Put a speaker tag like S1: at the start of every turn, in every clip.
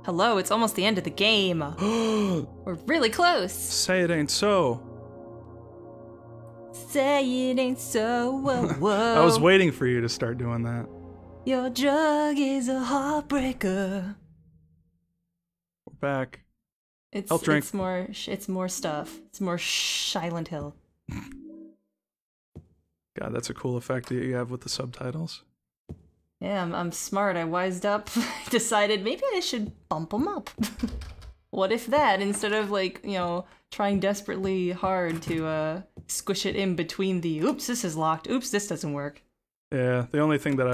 S1: Hello, it's almost the end of the game. We're really close.
S2: Say it ain't so.
S1: Say it ain't so, whoa, whoa.
S2: I was waiting for you to start doing that.
S1: Your drug is a heartbreaker.
S2: We're back.
S1: It's
S2: drink.
S1: it's more stuff. It's more Silent Hill.
S2: God, that's a cool effect that you have with the subtitles.
S1: Yeah, I'm smart. I wised up. Decided maybe I should bump them up. What if that, instead of like, you know, trying desperately hard to squish it in between the oops, this is locked. Oops, this doesn't work.
S2: Yeah, the only thing that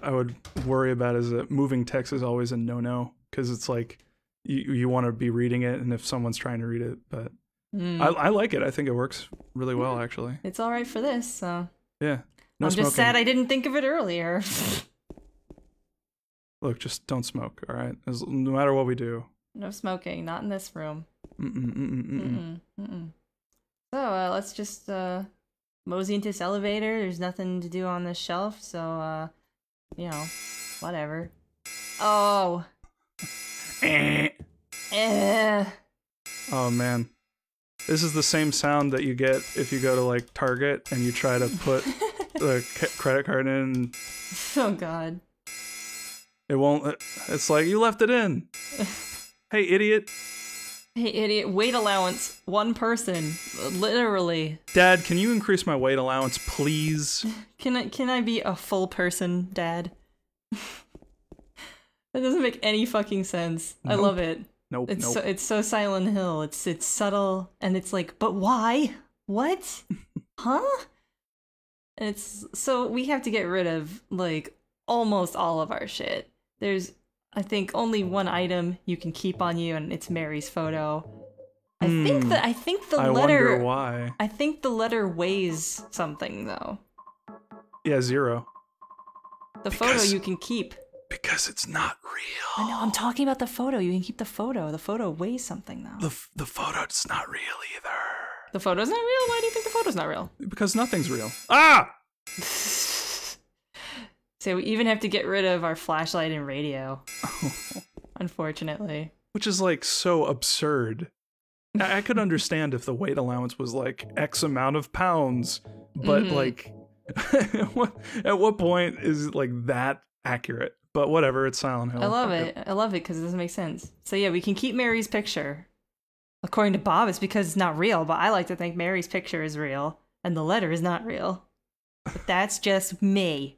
S2: I would worry about is that moving text is always a no-no, because it's like you want to be reading it, and if someone's trying to read it, but I like it. I think it works really well, actually.
S1: It's all right for this, so.
S2: Yeah. No
S1: I'm
S2: smoking.
S1: just sad I didn't think of it earlier.
S2: Look, just don't smoke, all right? No matter what we do.
S1: No smoking, not in this room.
S2: Mm-mm.
S1: So let's just mosey into this elevator. There's nothing to do on this shelf, so you know, whatever. Oh.
S2: Oh man, this is the same sound that you get if you go to like Target and you try to put the credit card in.
S1: Oh god.
S2: It won't. It's like you left it in. Hey idiot.
S1: Hey idiot. Weight allowance. One person. Literally.
S2: Dad, can you increase my weight allowance, please?
S1: Can I be a full person, Dad? That doesn't make any fucking sense.
S2: Nope.
S1: I love it.
S2: Nope.
S1: It's so Silent Hill. It's subtle and it's like, but why? What? Huh? And it's so we have to get rid of like almost all of our shit. There's I think only one item you can keep on you, and it's Mary's photo. I think the letter.
S2: I wonder why.
S1: I think the letter weighs something though.
S2: Yeah, 0.
S1: The photo you can keep.
S2: Because it's not real.
S1: I know, I'm talking about the photo. You can keep the photo. The photo weighs something though.
S2: The photo's not real either.
S1: The photo's not real? Why do you think the photo's not real?
S2: Because nothing's real. Ah!
S1: So we even have to get rid of our flashlight and radio. Unfortunately.
S2: Which is like so absurd. I could understand if the weight allowance was like X amount of pounds, but like at what point is it like that accurate? But whatever, it's Silent Hill.
S1: I love it. I love it because it doesn't make sense. So yeah, we can keep Mary's picture. According to Bob, it's because it's not real, but I like to think Mary's picture is real and the letter is not real. But that's just me.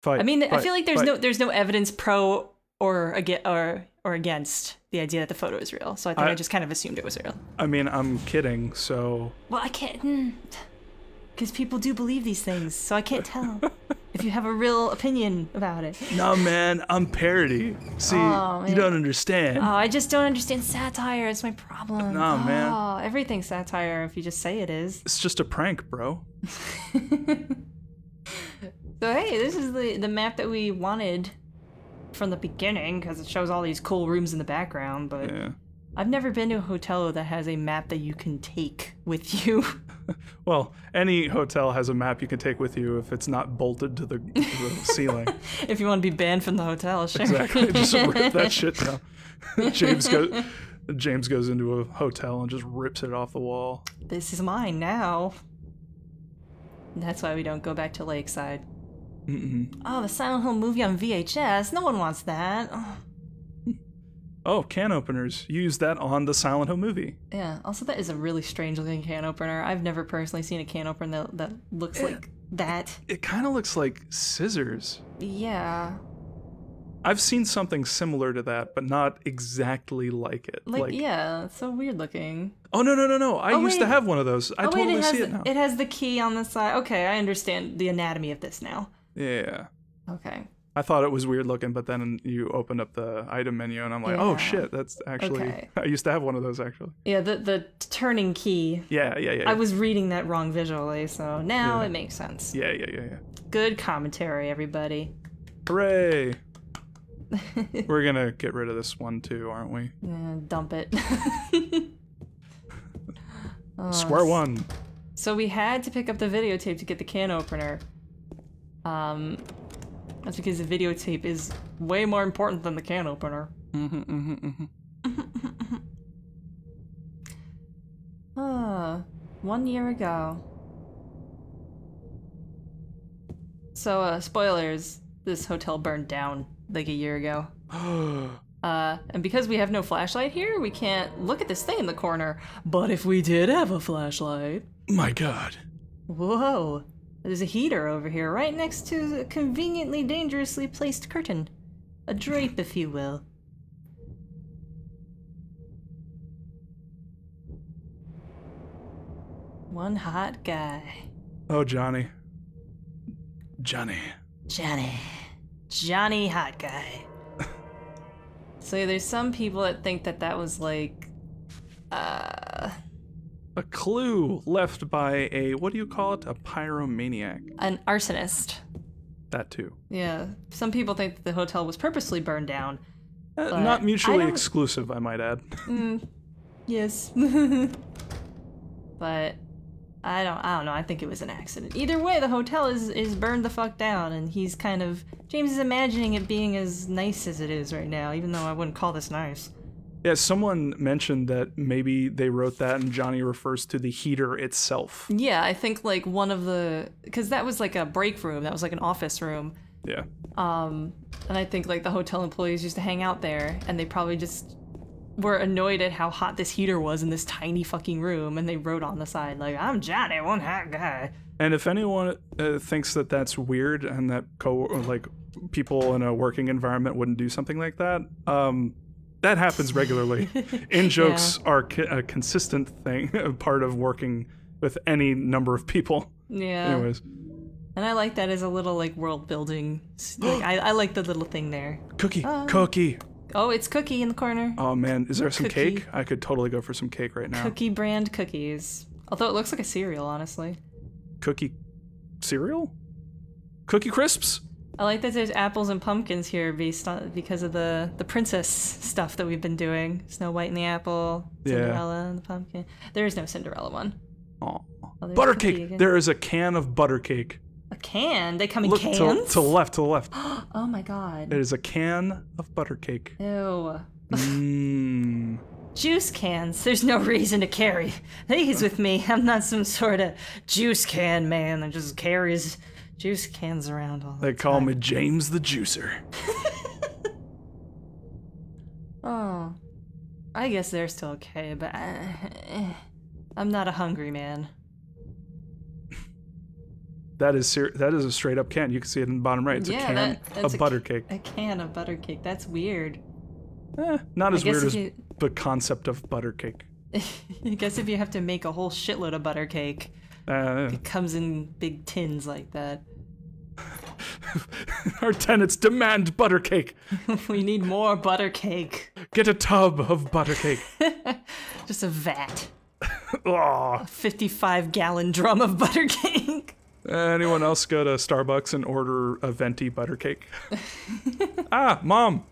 S1: I mean, I feel like there's no evidence pro or against the idea that the photo is real. So I think I just kind of assumed it was real.
S2: I mean, I'm kidding, so...
S1: Well, I can't... Because people do believe these things, so I can't tell if you have a real opinion about it.
S2: No, man, I'm parody. See, you don't understand.
S1: Oh, I just don't understand satire. It's my problem.
S2: No, man.
S1: Oh, everything's satire if you just say it is.
S2: It's just a prank, bro.
S1: So hey, this is the map that we wanted from the beginning because it shows all these cool rooms in the background, but
S2: yeah.
S1: I've never been to a hotel that has a map that you can take with you.
S2: Well, any hotel has a map you can take with you if it's not bolted to the ceiling.
S1: If you want to be banned from the hotel, sure.
S2: Exactly, just rip that shit down. James goes into a hotel and just rips it off the wall.
S1: This is mine now. That's why we don't go back to Lakeside. Oh, the Silent Hill movie on VHS. No one wants that.
S2: Oh, can openers. You use that on the Silent Hill movie.
S1: Yeah. Also, that is a really strange looking can opener. I've never personally seen a can opener that looks like that.
S2: It kind of looks like scissors.
S1: Yeah.
S2: I've seen something similar to that, but not exactly like it.
S1: Like yeah, it's so weird looking.
S2: Oh, no. I used to have one of those. I totally see it now.
S1: It has the key on the side. Okay, I understand the anatomy of this now.
S2: Yeah.
S1: Okay.
S2: I thought it was weird looking, but then you opened up the item menu and I'm like, oh shit, that's actually... Okay. I used to have one of those, actually.
S1: Yeah, the turning key.
S2: Yeah. I
S1: was reading that wrong visually, so now it makes sense.
S2: Yeah.
S1: Good commentary, everybody.
S2: Hooray! We're gonna get rid of this one too, aren't we?
S1: Yeah, dump it.
S2: Square one.
S1: So we had to pick up the videotape to get the can opener. That's because the videotape is way more important than the can opener. Ah, 1 year ago. So, spoilers, this hotel burned down like a year ago. And because we have no flashlight here, we can't look at this thing in the corner. But if we did have a flashlight...
S2: My God.
S1: Whoa. There's a heater over here, right next to a conveniently dangerously placed curtain. A drape, if you will. One hot guy.
S2: Oh, Johnny. Johnny.
S1: Johnny hot guy. So yeah, there's some people that think that that was like...
S2: A clue left by a, what do you call it? A pyromaniac.
S1: An arsonist.
S2: That too.
S1: Yeah. Some people think that the hotel was purposely burned down.
S2: Not mutually exclusive, I might add.
S1: Yes. But I don't know. I think it was an accident. Either way, the hotel is burned the fuck down, and he's kind of... James is imagining it being as nice as it is right now, even though I wouldn't call this nice.
S2: Yeah, someone mentioned that maybe they wrote that and Johnny refers to the heater itself.
S1: Yeah, I think like one of the... Because that was like a break room. That was like an office room.
S2: Yeah.
S1: And I think like the hotel employees used to hang out there, and they probably just were annoyed at how hot this heater was in this tiny fucking room, and they wrote on the side like, "I'm Johnny, one hot guy."
S2: And if anyone thinks that that's weird and that people in a working environment wouldn't do something like that, that happens regularly. In-jokes are a consistent thing, a part of working with any number of people.
S1: Yeah.
S2: Anyways.
S1: And I like that as a little like world building. Like, I like the little thing there.
S2: Cookie.
S1: Oh, it's Cookie in the corner.
S2: Oh man, is there some
S1: Cookie.
S2: cake? I could totally go for some cake right now.
S1: Cookie brand cookies. Although it looks like a cereal, honestly.
S2: Cookie cereal? Cookie Crisps?
S1: I like that there's apples and pumpkins here because of the princess stuff that we've been doing. Snow White and the apple, Cinderella and the pumpkin. There is no Cinderella one.
S2: Oh,
S1: butter
S2: cake. There is a can of butter cake.
S1: A can? They come in
S2: Look
S1: cans?
S2: to the left,
S1: Oh my god.
S2: It is a can of butter cake.
S1: Ew.
S2: Mmm.
S1: Juice cans. There's no reason to carry these with me. I'm not some sort of juice can man that just carries juice cans around all the time.
S2: They call me James the Juicer.
S1: Oh. I guess they're still okay, but I'm not a hungry man.
S2: That is a straight up can. You can see it in the bottom right. It's a can of butter cake.
S1: A can of butter cake. That's weird.
S2: Not as weird as the concept of butter cake.
S1: I guess if you have to make a whole shitload of butter cake, it comes in big tins like that.
S2: Our tenants demand butter cake.
S1: We need more butter cake.
S2: Get a tub of butter cake.
S1: Just a vat.
S2: Oh.
S1: A 55-gallon drum of butter cake.
S2: Anyone else go to Starbucks and order a venti butter cake? Mom.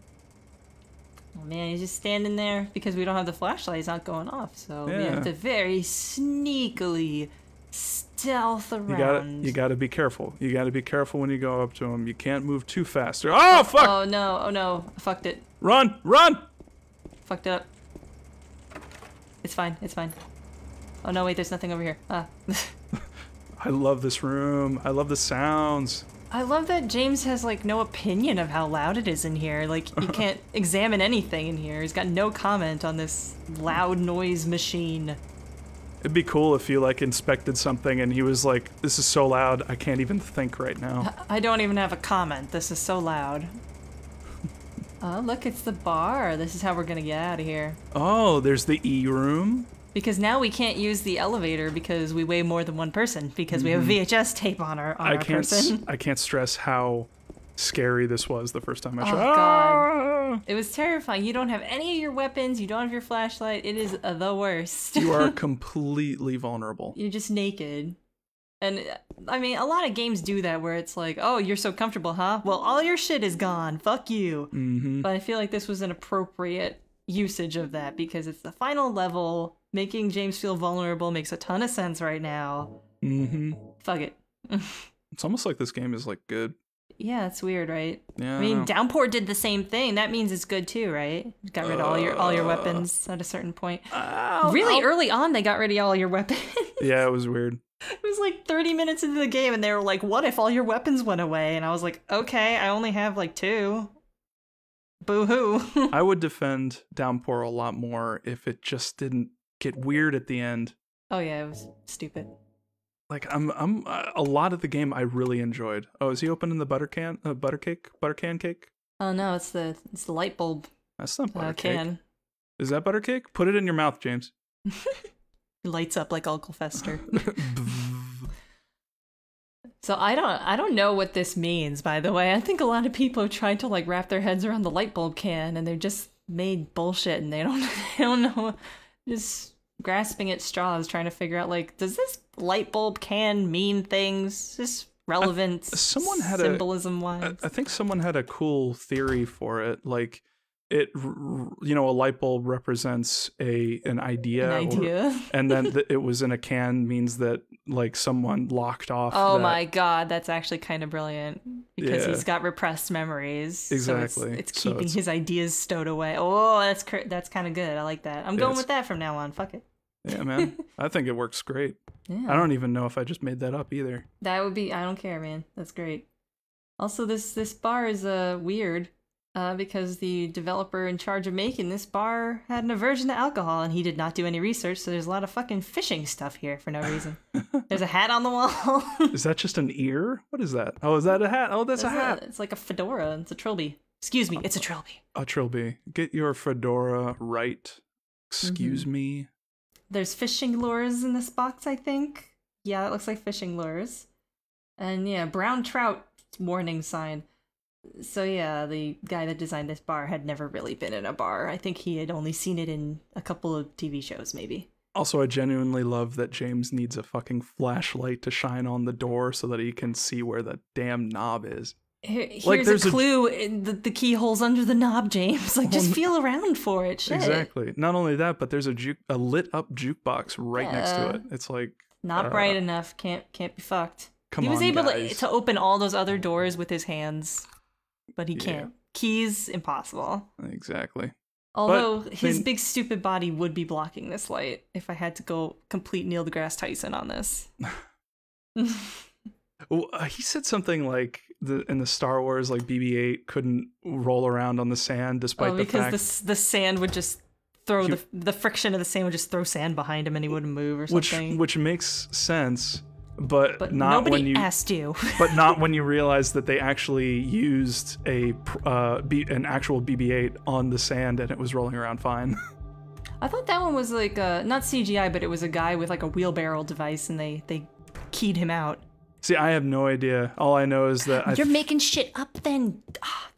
S1: Oh man, he's just standing there because we don't have the flashlight. He's not going off, so we have to very sneakily stealth around.
S2: You gotta be careful. You gotta be careful when you go up to him. You can't move too fast. Oh fuck!
S1: Oh no! I fucked it.
S2: Run!
S1: Fucked it up. It's fine. Oh no, wait, there's nothing over here.
S2: I love this room. I love the sounds.
S1: I love that James has like no opinion of how loud it is in here. Like he can't examine anything in here. He's got no comment on this loud noise machine.
S2: It'd be cool if you like inspected something and he was like, "This is so loud, I can't even think right now."
S1: I don't even have a comment. This is so loud. Oh, look, it's the bar. This is how we're gonna get out of here.
S2: Oh, there's the E room.
S1: Because now we can't use the elevator because we weigh more than one person because we have VHS tape on our person.
S2: I can't stress how scary this was the first time I tried.
S1: Oh god. It was terrifying. You don't have any of your weapons, you don't have your flashlight. It is the worst.
S2: You are completely vulnerable.
S1: You're just naked. And I mean, a lot of games do that where it's like, "Oh, you're so comfortable, huh? Well, all your shit is gone. Fuck you." But I feel like this was an appropriate usage of that because it's the final level. Making James feel vulnerable makes a ton of sense right now. Fuck it.
S2: It's almost like this game is like good.
S1: Yeah, it's weird, right?
S2: Yeah.
S1: I mean, Downpour did the same thing. That means it's good too, right? Got rid of all your weapons at a certain point. Really early on, they got rid of all your weapons.
S2: Yeah, it was weird.
S1: It was like 30 minutes into the game, and they were like, "What if all your weapons went away?" And I was like, "Okay, I only have like 2. Boo-hoo."
S2: I would defend Downpour a lot more if it just didn't get weird at the end.
S1: Oh yeah, it was stupid.
S2: Like I'm a lot of the game I really enjoyed. Oh, is he opening the butter can cake?
S1: Oh no, it's the light bulb
S2: That's not butter
S1: can.
S2: cake. Is that butter cake? Put it in your mouth, James.
S1: It lights up like Uncle Fester. So I don't know what this means, by the way. I think a lot of people have tried to like wrap their heads around the light bulb can, and they've just made bullshit, and they don't know. Just grasping at straws, trying to figure out like, does this light bulb can mean things? Just relevant symbolism wise.
S2: I think someone had a cool theory for it. Like it, a light bulb represents an idea. And then it was in a can means that like someone locked off.
S1: Oh my god, that's actually kind of brilliant because he's got repressed memories.
S2: Exactly.
S1: So it's keeping his ideas stowed away. Oh, that's kind of good. I like that. I'm going with that from now on. Fuck it.
S2: Yeah, man. I think it works great.
S1: Yeah.
S2: I don't even know if I just made that up either.
S1: That would be. I don't care, man. That's great. Also, this bar is weird. Because the developer in charge of making this bar had an aversion to alcohol, and he did not do any research, so there's a lot of fucking fishing stuff here for no reason. There's a hat on the wall.
S2: Is that just an ear? What is that? Oh, is that a hat? Oh, that's a hat.
S1: It's like a fedora. It's a trilby. Excuse me, it's a trilby.
S2: A trilby. Get your fedora right. Excuse me.
S1: There's fishing lures in this box, I think. Yeah, that looks like fishing lures. And yeah, brown trout warning sign. So yeah, the guy that designed this bar had never really been in a bar. I think he had only seen it in a couple of TV shows, maybe.
S2: Also, I genuinely love that James needs a fucking flashlight to shine on the door so that he can see where the damn knob is.
S1: Here's a clue. The keyhole's under the knob, James. Like, just feel around for it. Shit.
S2: Exactly. Not only that, but there's a lit up jukebox right next to it. It's like
S1: not bright enough. Can't be fucked.
S2: He
S1: was able to open all those other doors with his hands. But he can't. Keys, impossible.
S2: Exactly.
S1: Although his big stupid body would be blocking this light if I had to go complete Neil deGrasse Tyson on this.
S2: Well, he said something like in the Star Wars, like BB-8 couldn't roll around on the sand despite the fact...
S1: because the sand would just throw the friction of the sand would just throw sand behind him and he wouldn't move or something.
S2: Which makes sense. But not
S1: nobody
S2: when you
S1: asked you.
S2: But not when you realize that they actually used an actual BB-8 on the sand and it was rolling around fine.
S1: I thought that one was like not CGI, but it was a guy with like a wheelbarrow device and they keyed him out.
S2: See, I have no idea. All I know is that
S1: you're making shit up. Then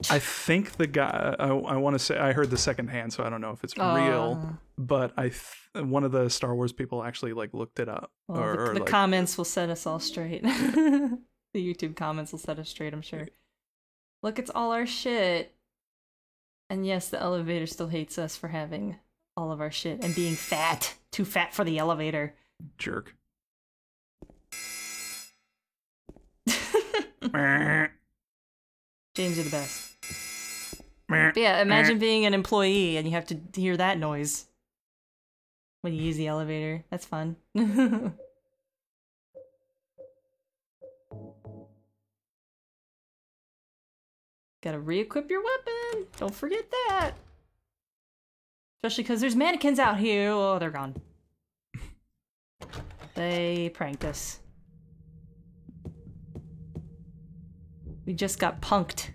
S2: I think the guy. I want to say I heard the second hand, so I don't know if it's real. But one of the Star Wars people actually like looked it up.
S1: Well, the comments will set us all straight. The YouTube comments will set us straight, I'm sure. Look, it's all our shit. And yes, the elevator still hates us for having all of our shit and being fat. Too fat for the elevator.
S2: Jerk.
S1: James, you're the best. But yeah, imagine being an employee and you have to hear that noise when you use the elevator. That's fun. Gotta re-equip your weapon. Don't forget that. Especially because there's mannequins out here. Oh, they're gone. They pranked us. We just got punked.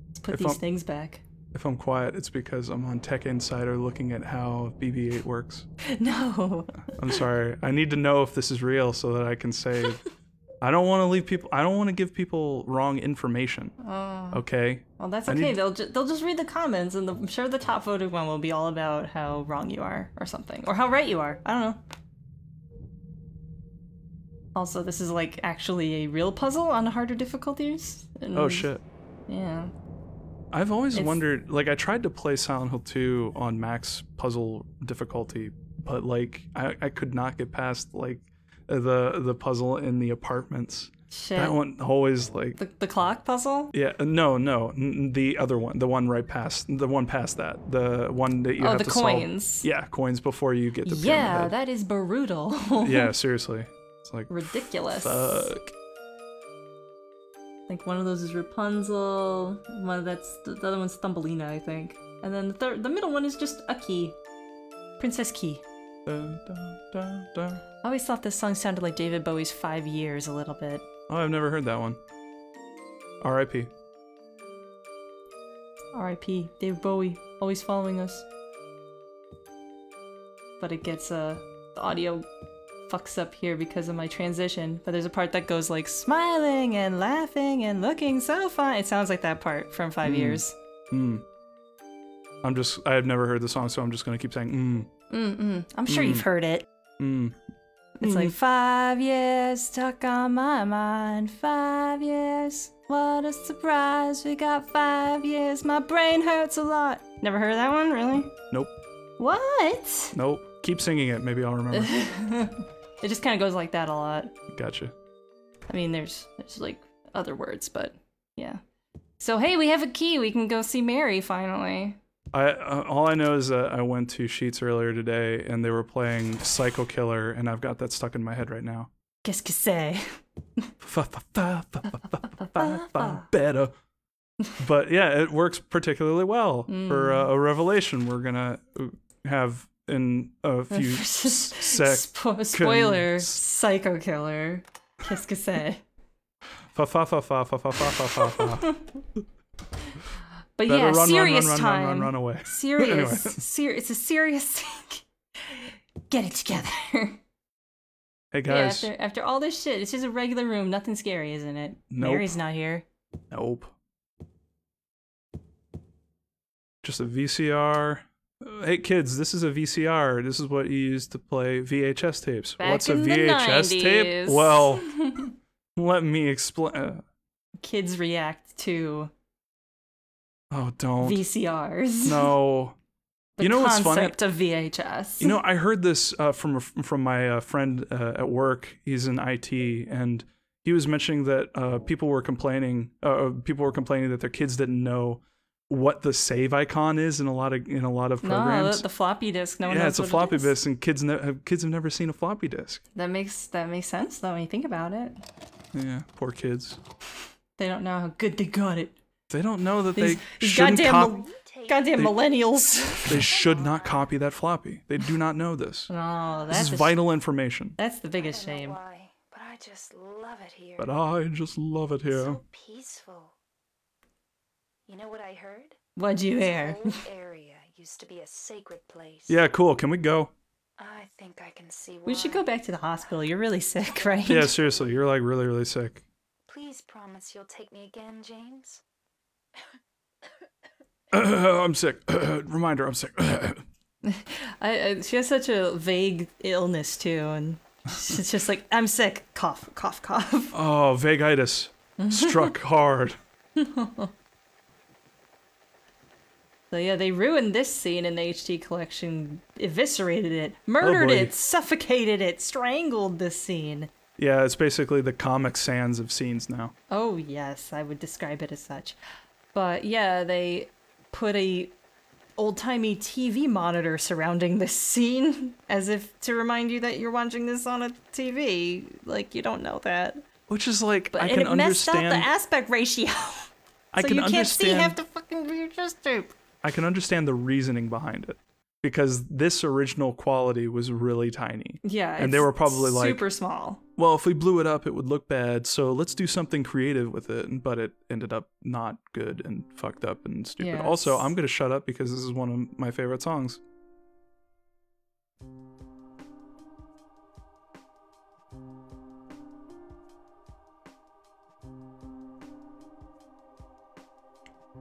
S1: Let's put these things back.
S2: If I'm quiet, it's because I'm on Tech Insider looking at how BB-8 works.
S1: No.
S2: I'm sorry. I need to know if this is real so that I can save. I don't want to give people wrong information. Okay?
S1: Well, that's okay. They'll just read the comments, and I'm sure the top voted one will be all about how wrong you are or something. Or how right you are. I don't know. Also, this is like actually a real puzzle on harder difficulties.
S2: Oh shit.
S1: Yeah.
S2: I've always wondered, like I tried to play Silent Hill 2 on max puzzle difficulty, but like I could not get past like the puzzle in the apartments.
S1: Shit.
S2: That one always like
S1: the clock puzzle?
S2: yeah, no, the other one, the one right past, the one past that, the one that you have
S1: the
S2: to
S1: coins.
S2: solve. Yeah, coins before you get the pyramid
S1: Yeah,
S2: head.
S1: that is brutal.
S2: Yeah, seriously, it's like
S1: ridiculous.
S2: fuck.
S1: Like one of those is Rapunzel, the other one's Thumbelina, I think, and then the middle one is just a key, Princess Key.
S2: Dun, dun, dun, dun.
S1: I always thought this song sounded like David Bowie's 5 Years a little bit.
S2: Oh, I've never heard that one. R.I.P.
S1: R.I.P. David Bowie, always following us. But it gets, the audio fucks up here because of my transition. But there's a part that goes like, smiling and laughing and looking so fine. It sounds like that part from 5 Years.
S2: I have never heard the song, so I'm just gonna keep saying
S1: I'm sure you've heard it. It's like 5 years stuck on my mind. 5 years. What a surprise. We got 5 years. My brain hurts a lot. Never heard of that one? Really?
S2: Nope.
S1: What?
S2: Nope. Keep singing it. Maybe I'll remember.
S1: It just kind of goes like that a lot.
S2: Gotcha.
S1: I mean, there's like other words, but yeah. So hey, we have a key. We can go see Mary finally.
S2: All I know is that I went to Sheets earlier today and they were playing Psycho Killer, and I've got that stuck in my head right now.
S1: Qu'est-ce que c'est?
S2: Better. But yeah, it works particularly well for a revelation we're gonna have in a few
S1: Spoiler: Psycho Killer. Qu'est-ce que c'est? But
S2: better
S1: yeah,
S2: run,
S1: serious
S2: run,
S1: time.
S2: run away.
S1: Serious.
S2: Anyway.
S1: It's a serious thing. Get it together.
S2: Hey guys.
S1: Yeah, after all this shit, it's just a regular room. Nothing scary, isn't it?
S2: Nope.
S1: Mary's not here.
S2: Nope. Just a VCR. Hey kids, this is a VCR. This is what you use to play VHS tapes.
S1: Back
S2: What's a
S1: in the
S2: VHS
S1: 90s.
S2: tape? Well, let me explain.
S1: Kids react to
S2: Oh, don't.
S1: VCRs.
S2: No.
S1: The
S2: you know what's funny?
S1: concept of VHS.
S2: You know, I heard this from my friend at work. He's in IT, and he was mentioning that people were complaining that their kids didn't know what the save icon is in a lot of programs.
S1: No, the floppy disk. No one
S2: yeah,
S1: knows
S2: it's a
S1: what
S2: floppy
S1: it is.
S2: disk, and kids have never seen a floppy disk.
S1: That makes sense though when you think about it.
S2: Yeah, poor kids.
S1: They don't know how good they got it.
S2: They don't know that
S1: These
S2: they shouldn't
S1: goddamn millennials.
S2: They should not copy that floppy. They do not know this.
S1: No,
S2: This is vital information.
S1: That's the biggest shame.
S3: Why, but I just love it here.
S2: But I just love it here.
S3: So peaceful. You know what I heard?
S1: What'd you hear?
S3: This whole area used to be a sacred place.
S2: Yeah, cool. Can we go?
S3: I think I can see why.
S1: We should go back to the hospital. You're really sick, right?
S2: Yeah, seriously. You're like really, really sick.
S3: Please promise you'll take me again, James.
S2: I'm sick. Reminder, I'm sick.
S1: She has such a vague illness too, and it's just like, I'm sick. Cough, cough, cough.
S2: Oh, vagitis. Struck hard.
S1: So yeah, they ruined this scene in the HD collection, eviscerated it, murdered
S2: boy.
S1: it, suffocated it, strangled this scene.
S2: Yeah, it's basically the Comic Sans of scenes now.
S1: Oh yes, I would describe it as such. But yeah, they put a old-timey TV monitor surrounding this scene as if to remind you that you're watching this on a TV. Like, you don't know that.
S2: Which is like,
S1: But
S2: I
S1: and
S2: can
S1: it messed up
S2: understand.
S1: the aspect ratio.
S2: I
S1: So
S2: can
S1: you can't see
S2: understand.
S1: half the fucking VHS tape.
S2: I can understand the reasoning behind it, because this original quality was really tiny.
S1: Yeah,
S2: And they were probably like,
S1: super small.
S2: well, if we blew it up, it would look bad, so let's do something creative with it. But it ended up not good and fucked up and stupid.
S1: Yeah,
S2: Also,
S1: it's-
S2: I'm going to shut up because this is one of my favorite songs.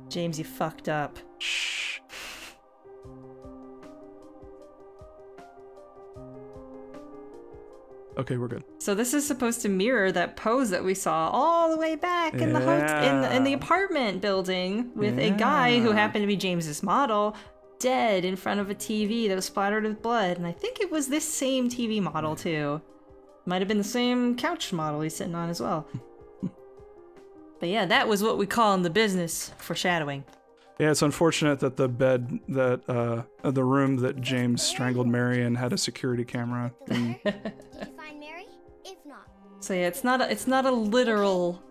S1: James, you fucked up.
S2: Shh. Okay, we're good.
S1: So this is supposed to mirror that pose that we saw all the way back in the in the apartment building with a guy who
S2: Yeah.
S1: happened to be James's model, dead in front of a TV that was splattered with blood. And I think it was this same TV model too. Might have been the same couch model he's sitting on as well. But yeah, that was what we call in the business foreshadowing.
S2: Yeah, it's unfortunate that the bed that the room that James strangled Mary in had a security camera. And...
S4: Did you find Mary? If not,
S1: So yeah, it's not a literal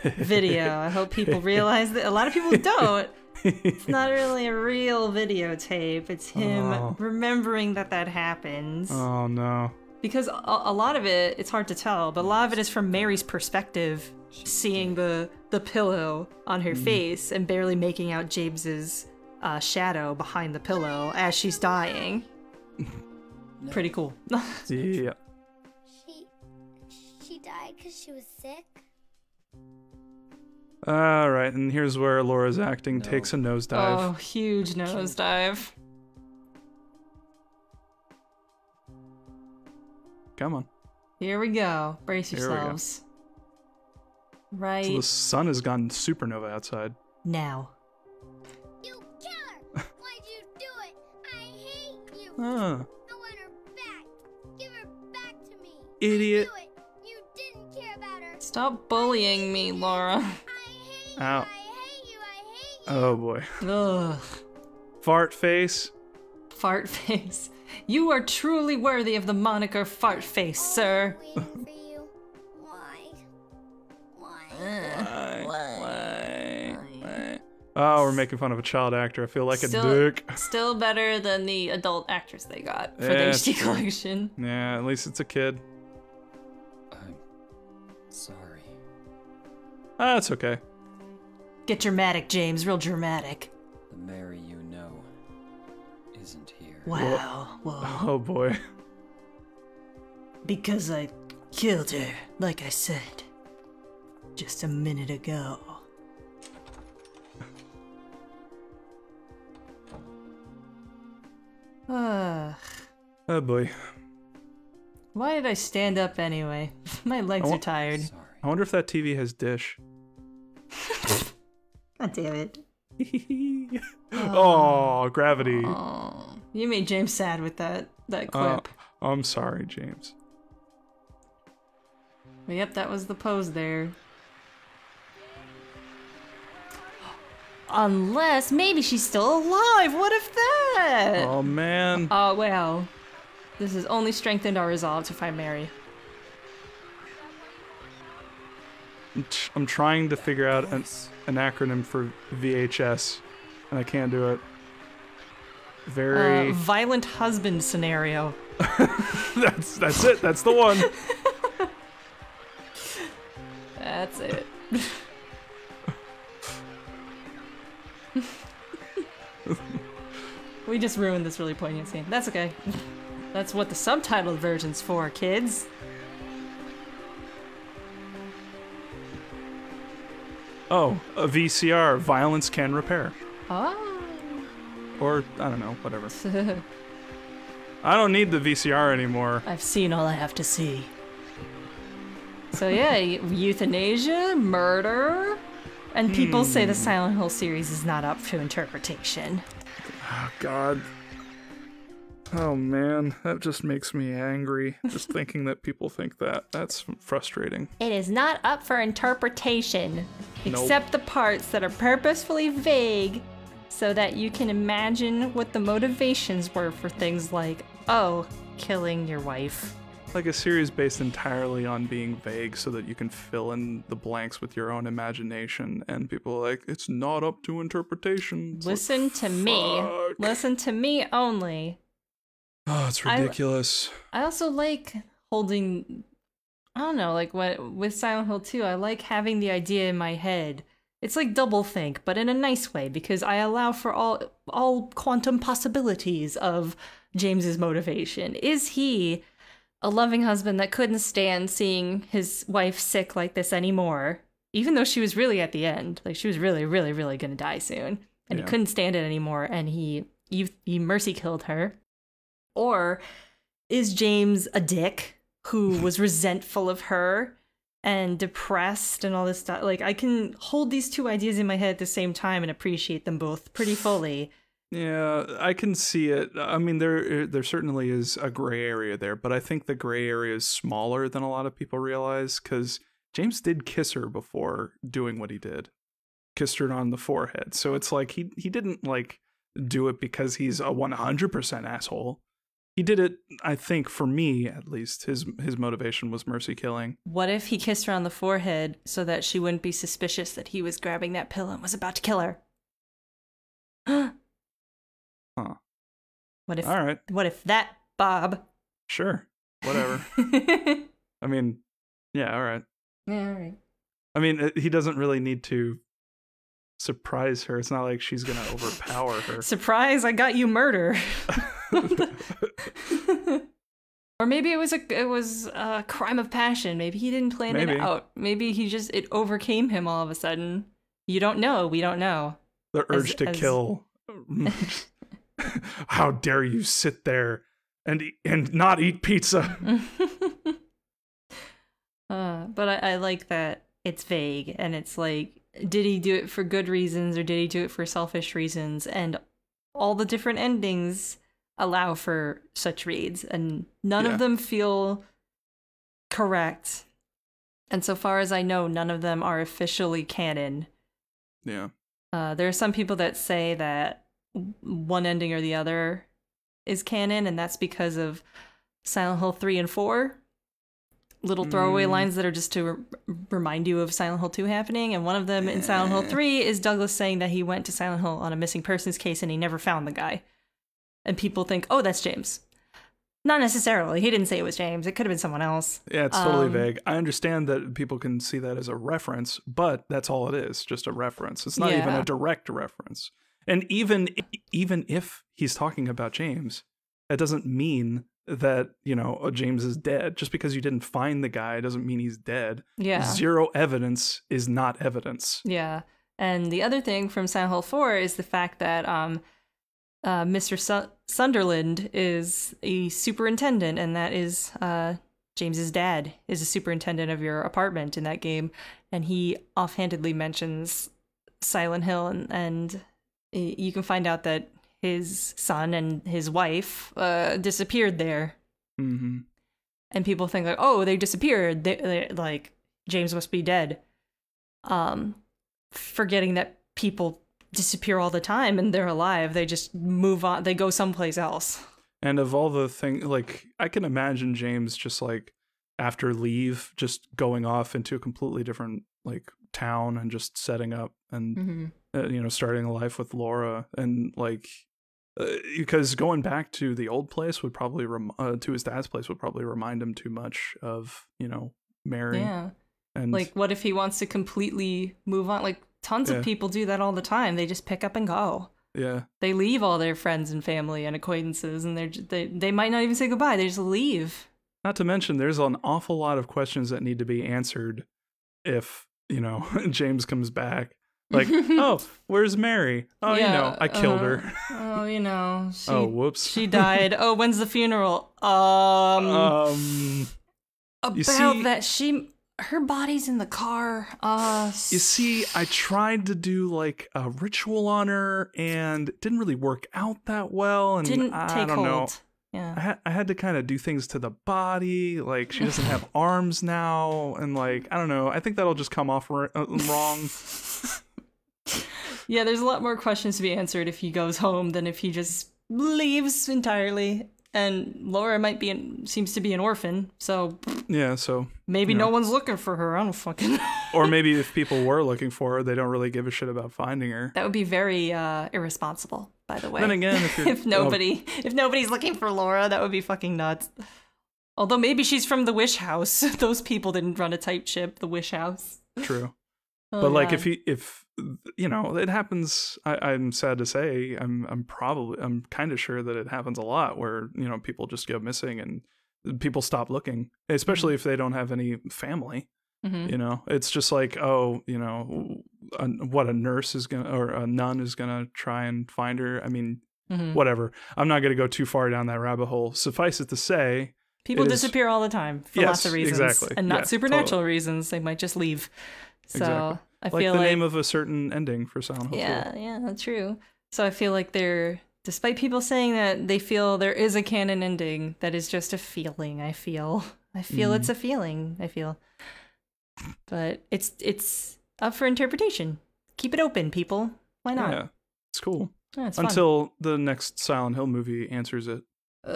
S1: video. I hope people realize that. A lot of people don't. It's not really a real videotape. It's him remembering that happens.
S2: Oh no.
S1: Because a lot of it, it's hard to tell, but a lot of it is from Mary's perspective, seeing the pillow on her face and barely making out James's shadow behind the pillow as she's dying. Pretty cool.
S2: Yeah.
S4: she died because she was sick.
S2: Alright, and here's where Laura's acting takes a nosedive.
S1: Oh, huge nosedive.
S2: Come on.
S1: Here we go. Brace
S2: Here we go.
S1: yourselves. Right
S2: So the sun has gone supernova outside.
S1: now.
S4: You killer! Why'd you do it? I hate you.
S2: Ah,
S4: I want her back. Give her back to me.
S2: idiot.
S4: Do it. You didn't care about her.
S1: Stop bullying me, Laura.
S4: I hate you.
S2: Ow.
S4: I hate you. I hate you.
S2: Oh boy.
S1: Ugh.
S2: Fart face.
S1: Fart face. You are truly worthy of the moniker Fart Face, sir.
S4: Waiting for you. Why?
S2: Why? Oh, we're making fun of a child actor. I feel like a dick.
S1: Still better than the adult actress they got for the
S2: Yeah,
S1: HD
S2: true.
S1: collection.
S2: Yeah, at least it's a kid.
S5: I'm sorry.
S2: Ah, it's okay.
S1: Get dramatic, James. Real dramatic.
S5: The Mary you know isn't here.
S1: Wow. Whoa.
S2: Oh boy.
S1: Because I killed her, like I said. Just a minute ago. Ugh.
S2: Oh boy.
S1: Why did I stand up anyway? My legs are tired.
S5: Sorry.
S2: I wonder if that TV has dish.
S1: God damn it.
S2: Oh, gravity.
S1: Oh, you made James sad with that clip.
S2: I'm sorry, James.
S1: But yep, that was the pose there. Unless maybe she's still alive. What if that?
S2: Oh man.
S1: Oh well. This has only strengthened our resolve to find Mary.
S2: I'm trying to figure out an acronym for VHS, and I can't do it. Very.
S1: Violent husband scenario.
S2: That's it. That's the one.
S1: That's it. We just ruined this really poignant scene. That's okay. That's what the subtitled version's for, kids.
S2: Oh, a VCR. Violence can repair.
S1: Oh.
S2: Or I don't know. Whatever. I don't need the VCR anymore.
S1: I've seen all I have to see. So yeah, euthanasia, murder, and people say the Silent Hill series is not up to interpretation.
S2: Oh God. Oh man, that just makes me angry. Just thinking that people think that. That's frustrating.
S1: It is not up for interpretation,
S2: Nope.
S1: except the parts that are purposefully vague so that you can imagine what the motivations were for things like, oh, killing your wife.
S2: Like a series based entirely on being vague so that you can fill in the blanks with your own imagination, and people are like, it's not up to interpretation. It's
S1: Listen
S2: like,
S1: to me.
S2: fuck.
S1: Listen to me only.
S2: Oh, it's ridiculous.
S1: I also like holding, I don't know, like with Silent Hill 2, I like having the idea in my head. It's like doublethink, but in a nice way, because I allow for all quantum possibilities of James's motivation. Is he a loving husband that couldn't stand seeing his wife sick like this anymore, even though she was really at the end, like she was really, really, really gonna die soon, and he couldn't stand it anymore, and he mercy killed her? Or is James a dick who was resentful of her and depressed and all this stuff? Like, I can hold these two ideas in my head at the same time and appreciate them both pretty fully.
S2: Yeah, I can see it. I mean, there certainly is a gray area there, but I think the gray area is smaller than a lot of people realize, because James did kiss her before doing what he did. Kissed her on the forehead. So it's like he didn't like do it because he's a 100% asshole. He did it, I think, for me at least, his motivation was mercy killing.
S1: What if he kissed her on the forehead so that she wouldn't be suspicious that he was grabbing that pill and was about to kill her?
S2: Huh.
S1: What if?
S2: All right.
S1: What if that, Bob?
S2: Sure. Whatever. I mean, yeah, all right.
S1: Yeah, all right.
S2: I mean, he doesn't really need to surprise her. It's not like she's gonna overpower her.
S1: Surprise! I got you murder. Or maybe it was a crime of passion. Maybe he didn't plan it out. Maybe it overcame him all of a sudden. You don't know. We don't know.
S2: The urge to kill. How dare you sit there and not eat pizza?
S1: But I like that it's vague, and it's like, did he do it for good reasons or did he do it for selfish reasons? And all the different endings allow for such reads, and none of them feel correct. And so far as I know, none of them are officially canon.
S2: Yeah.
S1: There are some people that say that one ending or the other is canon, and that's because of Silent Hill 3 and 4. Little throwaway lines that are just to remind you of Silent Hill 2 happening. And one of them in Silent Hill 3 is Douglas saying that he went to Silent Hill on a missing persons case and he never found the guy. And people think, oh, that's James. Not necessarily. He didn't say it was James. It could have been someone else.
S2: Yeah, it's totally vague. I understand that people can see that as a reference, but that's all it is, just a reference. It's not even a direct reference. And even if he's talking about James, that doesn't mean that, James is dead. Just because you didn't find the guy doesn't mean he's dead.
S1: Yeah.
S2: Zero evidence is not evidence.
S1: Yeah. And the other thing from Silent Hill 4 is the fact that Mr. Sunderland is a superintendent, and that is James's dad is a superintendent of your apartment in that game, and he offhandedly mentions Silent Hill, and you can find out that his son and his wife disappeared there.
S2: Mm-hmm.
S1: And people think like, oh, they disappeared. They like, James must be dead. Forgetting that people disappear all the time and they're alive. They just move on. They go someplace else.
S2: And of all the things, like, I can imagine James just like after leave, just going off into a completely different like town and just setting up and starting a life with Laura, and like because going back to the old place would probably to his dad's place would probably remind him too much of Mary.
S1: Yeah.
S2: And
S1: like, what if he wants to completely move on? Like, tons of people do that all the time. They just pick up and go.
S2: Yeah.
S1: They leave all their friends and family and acquaintances, and they might not even say goodbye. They just leave.
S2: Not to mention, there's an awful lot of questions that need to be answered if, James comes back. Like, oh, where's Mary? Oh, I killed her.
S1: Oh,
S2: whoops.
S1: She died. Oh, when's the funeral?
S2: You see,
S1: that her body's in the car.
S2: You see, I tried to do like a ritual on her, and it didn't really work out that well. And
S1: didn't
S2: I
S1: take
S2: don't
S1: hold.
S2: know.
S1: Yeah.
S2: I had to kind of do things to the body. Like, she doesn't have arms now, and like, I don't know. I think that'll just come off wrong.
S1: Yeah, there's a lot more questions to be answered if he goes home than if he just leaves entirely. And Laura seems to be an orphan, so
S2: yeah, so
S1: maybe no one's looking for her. I don't fucking know.
S2: Or maybe if people were looking for her, they don't really give a shit about finding her.
S1: That would be very irresponsible, by the way.
S2: Then again,
S1: if nobody's looking for Laura, that would be fucking nuts. Although maybe she's from the Wish House. Those people didn't run a tight ship, the Wish House.
S2: True. But like, if it happens, I'm sad to say, I'm kind of sure that it happens a lot where, people just go missing and people stop looking, especially if they don't have any family. Mm-hmm. It's just like, oh, what a nurse is gonna, or a nun is gonna try and find her. I mean, whatever. I'm not gonna go too far down that rabbit hole. Suffice it to say,
S1: people disappear all the time for lots of reasons,
S2: exactly.
S1: And not supernatural reasons. They might just leave. So
S2: exactly.
S1: I
S2: like
S1: feel
S2: the name of a certain ending for Silent Hill 2.
S1: Yeah, true. So I feel like despite people saying that they feel there is a canon ending, that is just a feeling. I feel it's a feeling. I feel, but it's up for interpretation. Keep it open, people. Why not?
S2: Yeah, it's cool.
S1: Yeah, it's
S2: Until the next Silent Hill movie answers it.
S1: fun.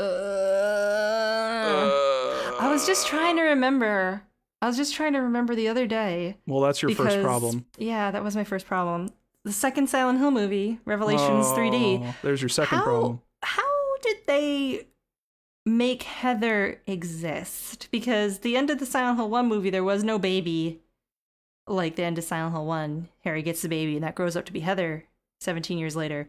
S1: I was just trying to remember. The other day.
S2: Well, that's your first problem.
S1: Yeah, that was my first problem. The second Silent Hill movie, Revelations 3D.
S2: There's your second problem.
S1: How did they make Heather exist? Because the end of the Silent Hill 1 movie, there was no baby. Like the end of Silent Hill 1, Harry gets the baby and that grows up to be Heather 17 years later.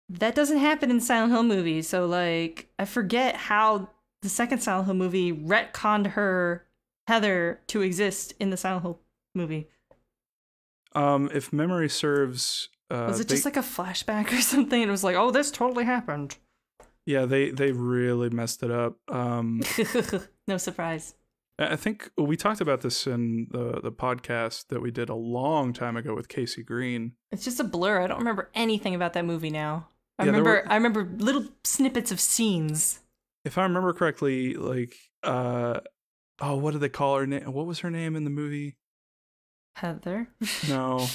S1: That doesn't happen in Silent Hill movies. So, like, I forget how the second Silent Hill movie retconned Heather to exist in the Silent Hill movie.
S2: If memory serves,
S1: was it just like a flashback or something? It was like, oh, this totally happened.
S2: Yeah, they really messed it up.
S1: No surprise.
S2: I think we talked about this in the podcast that we did a long time ago with Casey Green.
S1: It's just a blur. I don't remember anything about that movie now. I
S2: Yeah,
S1: remember little snippets of scenes.
S2: If I remember correctly, like, what did they call her name? What was her name in the movie?
S1: Heather?
S2: No.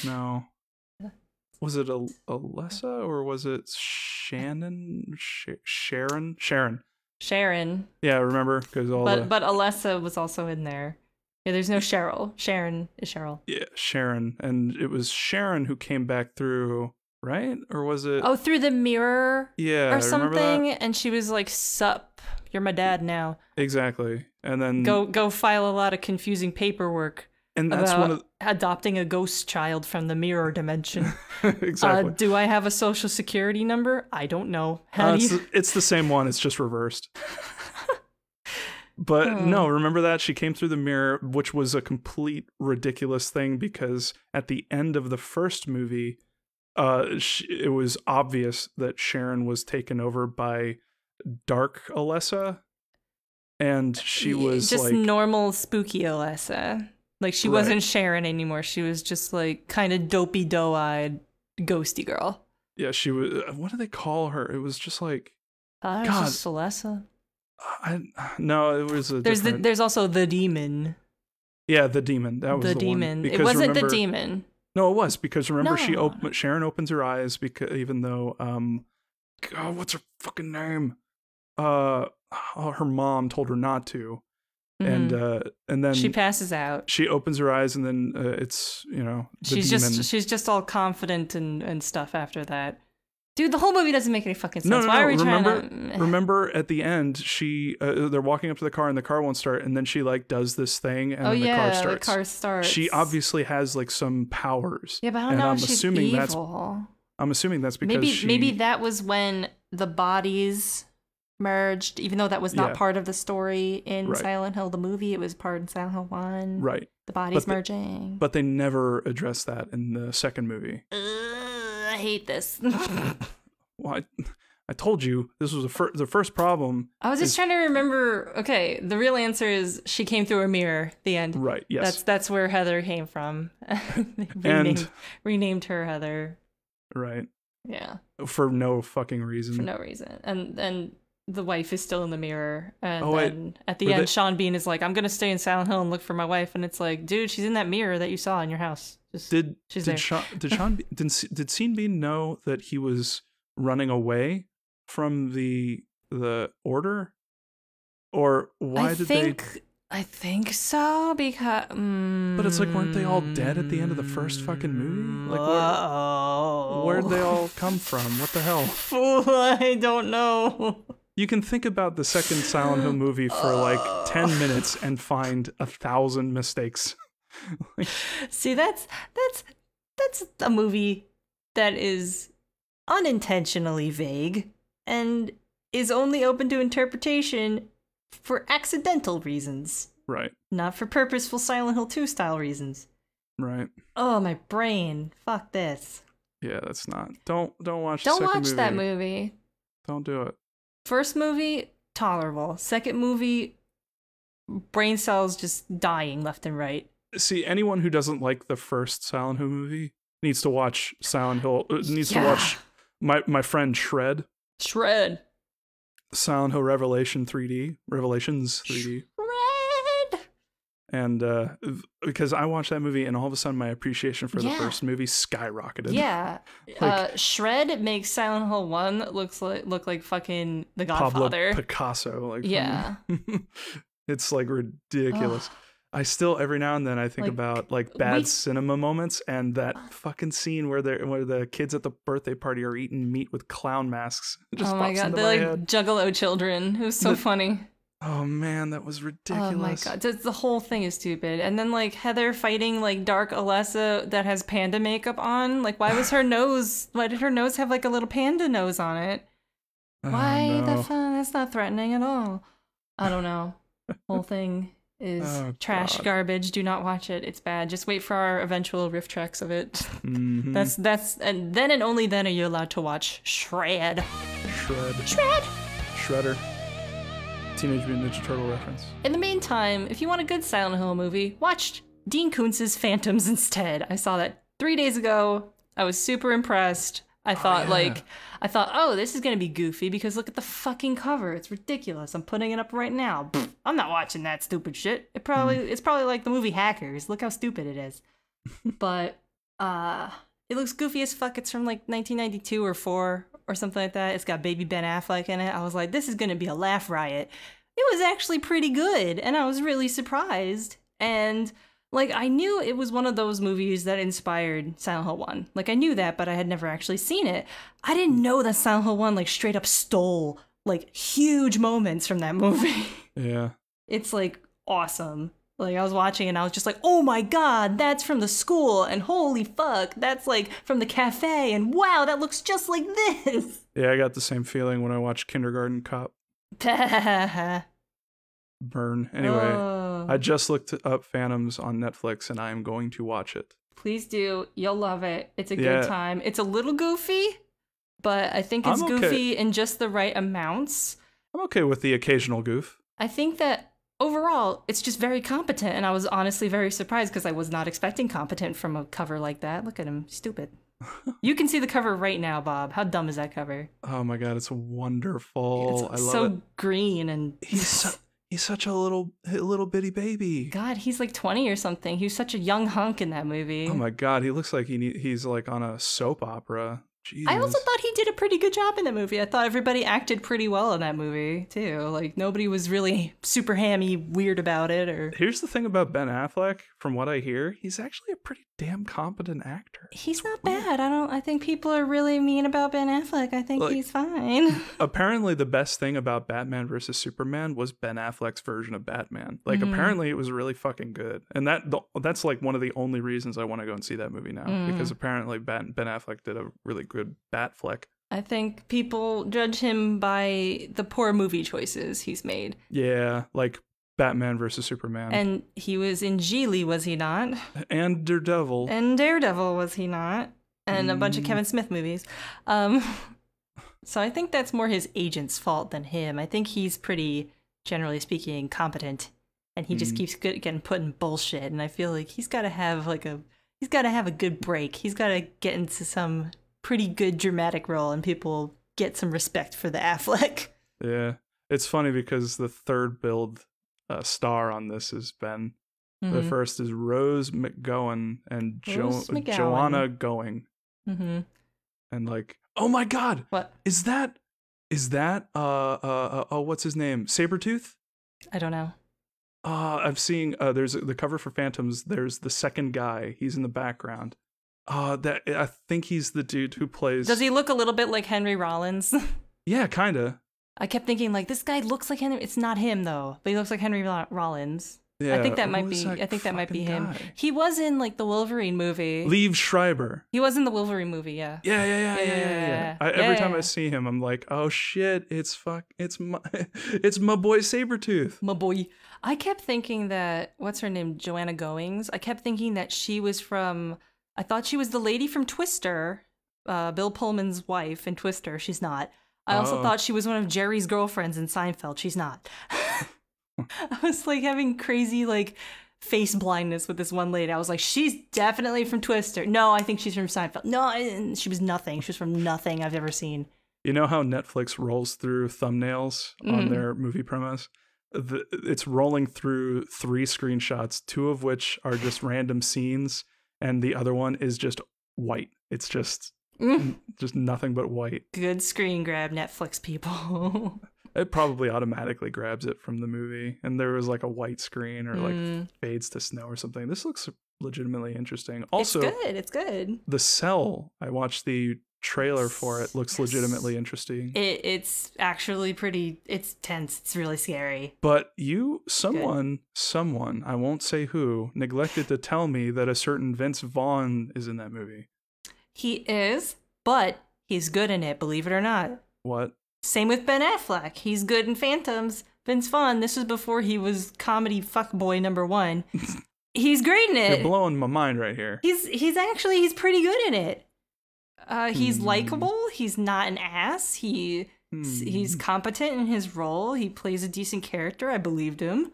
S2: Was it Alessa or was it Shannon? Sharon?
S1: Sharon.
S2: Yeah, remember? Because
S1: but Alessa was also in there. Yeah, there's no Cheryl. Sharon is Cheryl.
S2: Yeah, Sharon. And it was Sharon who came back through, right? Or was it?
S1: Oh, through the mirror?
S2: Yeah,
S1: or something.
S2: remember that?
S1: And she was like, sup, you're my dad now.
S2: Exactly. And then
S1: Go file a lot of confusing paperwork.
S2: And that's
S1: about
S2: one of
S1: adopting a ghost child from the mirror dimension.
S2: exactly.
S1: Do I have a social security number? I don't know. How do you...
S2: It's the same one. It's just reversed. But no, remember that? She came through the mirror, which was a complete ridiculous thing because at the end of the first movie, it was obvious that Sharon was taken over by Dark Alessa. And she was
S1: just
S2: like
S1: normal spooky Alessa. Like, she wasn't Sharon anymore. She was just, like, kind of dopey, doe-eyed, ghosty girl.
S2: Yeah, she was... What do they call her? It was just like...
S1: God. Just Alessa.
S2: No, it was a
S1: There's also the demon.
S2: Yeah, the demon. That was the
S1: demon.
S2: One.
S1: It wasn't the demon.
S2: No, it was. Because remember,
S1: No.
S2: Sharon opens her eyes because even though... God, what's her fucking name? Her mom told her not to.
S1: Mm-hmm.
S2: And then
S1: she passes out.
S2: She opens her eyes, and then it's the demon.
S1: She's just all confident and stuff after that. Dude, the whole movie doesn't make any fucking sense.
S2: No.
S1: Why are we
S2: remember,
S1: trying to...
S2: Remember at the end, they're walking up to the car, and the car won't start, and then she like does this thing, and then the car starts.
S1: The car starts.
S2: She obviously has like some powers.
S1: Yeah, but I don't know if she's evil.
S2: I'm assuming that's because
S1: maybe that was when the bodies merged, even though that was not part of the story in Silent Hill the movie. It was part in Silent Hill 1.
S2: Right.
S1: The bodies merging.
S2: But they never addressed that in the second movie.
S1: I hate this.
S2: Well, I told you this was the first problem.
S1: I was just trying to remember. Okay, the real answer is she came through a mirror. The end.
S2: Right. Yes.
S1: That's where Heather came from. renamed her Heather.
S2: Right.
S1: Yeah.
S2: For no fucking reason.
S1: For no reason. And the wife is still in the mirror. And then at the end, Sean Bean is like, I'm going to stay in Silent Hill and look for my wife. And it's like, dude, she's in that mirror that you saw in your house. Did
S2: Sean Bean know that he was running away from the order? Or why did they...
S1: I think so, because...
S2: But it's like, weren't they all dead at the end of the first fucking movie? Like, where'd they all come from? What the hell?
S1: I don't know.
S2: You can think about the second Silent Hill movie for like 10 minutes and find 1,000 mistakes.
S1: See, that's a movie that is unintentionally vague and is only open to interpretation for accidental reasons.
S2: Right.
S1: Not for purposeful Silent Hill 2 style reasons.
S2: Right.
S1: Oh, my brain. Fuck this.
S2: Yeah, that's not. Don't watch
S1: Don't watch that movie.
S2: Don't do it.
S1: First movie, tolerable. Second movie, brain cells just dying left and right.
S2: See, anyone who doesn't like the first Silent Hill movie needs to watch to watch My friend Shred,
S1: Shred.
S2: Silent Hill Revelations 3D,
S1: Shred.
S2: and because I watched that movie and all of a sudden my appreciation for the
S1: Yeah.
S2: first movie skyrocketed.
S1: Yeah.
S2: Like-
S1: Shred makes Silent Hill 1 look like fucking The
S2: Pablo
S1: Godfather.
S2: Picasso, like
S1: Yeah.
S2: it's like ridiculous. I still every now and then I think
S1: Like,
S2: about like bad
S1: we-
S2: cinema moments and that fucking scene where the kids at the birthday party are eating meat with clown masks. It just
S1: Oh my
S2: pops
S1: god,
S2: into
S1: they're
S2: my
S1: like
S2: head.
S1: Juggalo children. It was so funny.
S2: Oh man, that was ridiculous.
S1: Oh my god, the whole thing is stupid. And then like Heather fighting like Dark Alessa that has panda makeup on. Like, why did her nose have like a little panda nose on it? Why
S2: no.
S1: the fuck? That's not threatening at all. I don't know. Whole thing is
S2: Oh,
S1: trash,
S2: God.
S1: garbage. Do not watch it. It's bad. Just wait for our eventual riff tracks of it.
S2: Mhm.
S1: That's and then and only then are you allowed to watch Shred.
S2: Shredder. Teenage Mutant Ninja Turtle reference.
S1: In the meantime, if you want a good Silent Hill movie, watch Dean Koontz's Phantoms instead. I saw that 3 days ago. I was super impressed. I thought oh, this is gonna be goofy because look at the fucking cover. It's ridiculous. I'm putting it up right now. Pfft, I'm not watching that stupid shit. It's probably like the movie Hackers. Look how stupid it is. But it looks goofy as fuck. It's from like 1992 or 4 or something like that. It's got baby Ben Affleck in it. I was like, this is gonna be a laugh riot. It was actually pretty good, and I was really surprised. And like, I knew it was one of those movies that inspired Silent Hill 1. Like, I knew that, but I had never actually seen it. I didn't know that Silent Hill 1, like, straight up stole, like, huge moments from that movie.
S2: Yeah.
S1: It's, like, awesome. Like, I was watching and I was just like, oh my god, that's from the school, and holy fuck, that's, like, from the cafe, and wow, that looks just like this!
S2: Yeah, I got the same feeling when I watched Kindergarten Cop. Burn. Anyway,
S1: Oh.
S2: I just looked up Phantoms on Netflix and I am going to watch it.
S1: Please do. You'll love it. It's a
S2: Yeah.
S1: good time. It's a little goofy, but I think it's
S2: I'm okay.
S1: goofy in just the right amounts.
S2: I'm okay with the occasional goof.
S1: I think that overall, it's just very competent, and I was honestly very surprised because I was not expecting competent from a cover like that. Look at him. Stupid. You can see the cover right now, Bob. How dumb is that cover?
S2: Oh my god, it's wonderful.
S1: It's
S2: I love
S1: so
S2: it.
S1: green and...
S2: He's such a little bitty baby.
S1: God, he's like 20 or something. He was such a young hunk in that movie.
S2: Oh my god, he looks like he's like on a soap opera. Jesus.
S1: I also thought he did a pretty good job in that movie. I thought everybody acted pretty well in that movie, too. Like, nobody was really super hammy weird about it, or...
S2: Here's the thing about Ben Affleck, from what I hear, he's actually a pretty damn competent actor.
S1: He's not bad. I think people are really mean about Ben Affleck. I think
S2: Like-
S1: he's fine.
S2: Apparently the best thing about Batman vs Superman was Ben Affleck's version of Batman. Like apparently it was really fucking good. And that's like one of the only reasons I want to go and see that movie now, because apparently Ben Affleck did a really good Batfleck.
S1: I think people judge him by the poor movie choices he's made.
S2: Yeah, like Batman vs Superman
S1: And he was in Geely, was he not?
S2: and Daredevil.
S1: And Daredevil, was he not? And a bunch of Kevin Smith movies. So I think that's more his agent's fault than him. I think he's pretty, generally speaking, competent, and he just keeps getting put in bullshit. And I feel like he's got to have a good break. He's got to get into some pretty good dramatic role, and people get some respect for the Affleck.
S2: Yeah. It's funny because the third build star on this is Ben.
S1: Mm-hmm.
S2: The first is Rose McGowan and
S1: Rose McGowan.
S2: Joanna Going.
S1: Mm-hmm.
S2: And like, oh my god,
S1: What?
S2: is that what's his name? Sabretooth?
S1: I don't know.
S2: I'm seeing there's the cover for Phantoms, there's the second guy. He's in the background. That I think he's the dude who plays.
S1: Does he look a little bit like Henry Rollins?
S2: Yeah, kinda.
S1: I kept thinking, like, this guy looks like Henry. It's not him, though, but he looks like Henry Rollins.
S2: Yeah,
S1: I think that might
S2: who is
S1: be. I think that might be
S2: fucking
S1: him.
S2: guy?
S1: He was in like the Wolverine movie.
S2: Liev Schreiber.
S1: He was in the Wolverine movie. Yeah.
S2: Yeah.
S1: Yeah.
S2: Every time I
S1: Yeah.
S2: see him, I'm like, oh shit, it's my it's my boy Sabretooth.
S1: My boy. I kept thinking that what's her name, Joanna Goings. I kept thinking that she was from. I thought she was the lady from Twister, Bill Pullman's wife in Twister. She's not. I also
S2: Oh.
S1: thought she was one of Jerry's girlfriends in Seinfeld. She's not. I was like having crazy like face blindness with this one lady. I was like, she's definitely from Twister. No, I think she's from Seinfeld. No, she was nothing. She was from nothing I've ever seen.
S2: You know how Netflix rolls through thumbnails on their movie promos? It's rolling through 3 screenshots, 2 of which are just random scenes, and the other one is just white. It's just nothing but white.
S1: Good screen grab, Netflix people.
S2: It probably automatically grabs it from the movie, and there was like a white screen or like fades to snow or something. This looks legitimately interesting. Also,
S1: it's good.
S2: The Cell, I watched the trailer for it, looks legitimately interesting.
S1: It's actually it's tense. It's really scary.
S2: But someone, I won't say who, neglected to tell me that a certain Vince Vaughn is in that movie.
S1: He is, but he's good in it, believe it or not.
S2: What?
S1: Same with Ben Affleck. He's good in Phantoms. Vince Vaughn, this was before he was comedy fuckboy #1. He's great in it.
S2: You're blowing my mind right here.
S1: He's pretty good in it. He's likable. He's not an ass. He's competent in his role. He plays a decent character. I believed him.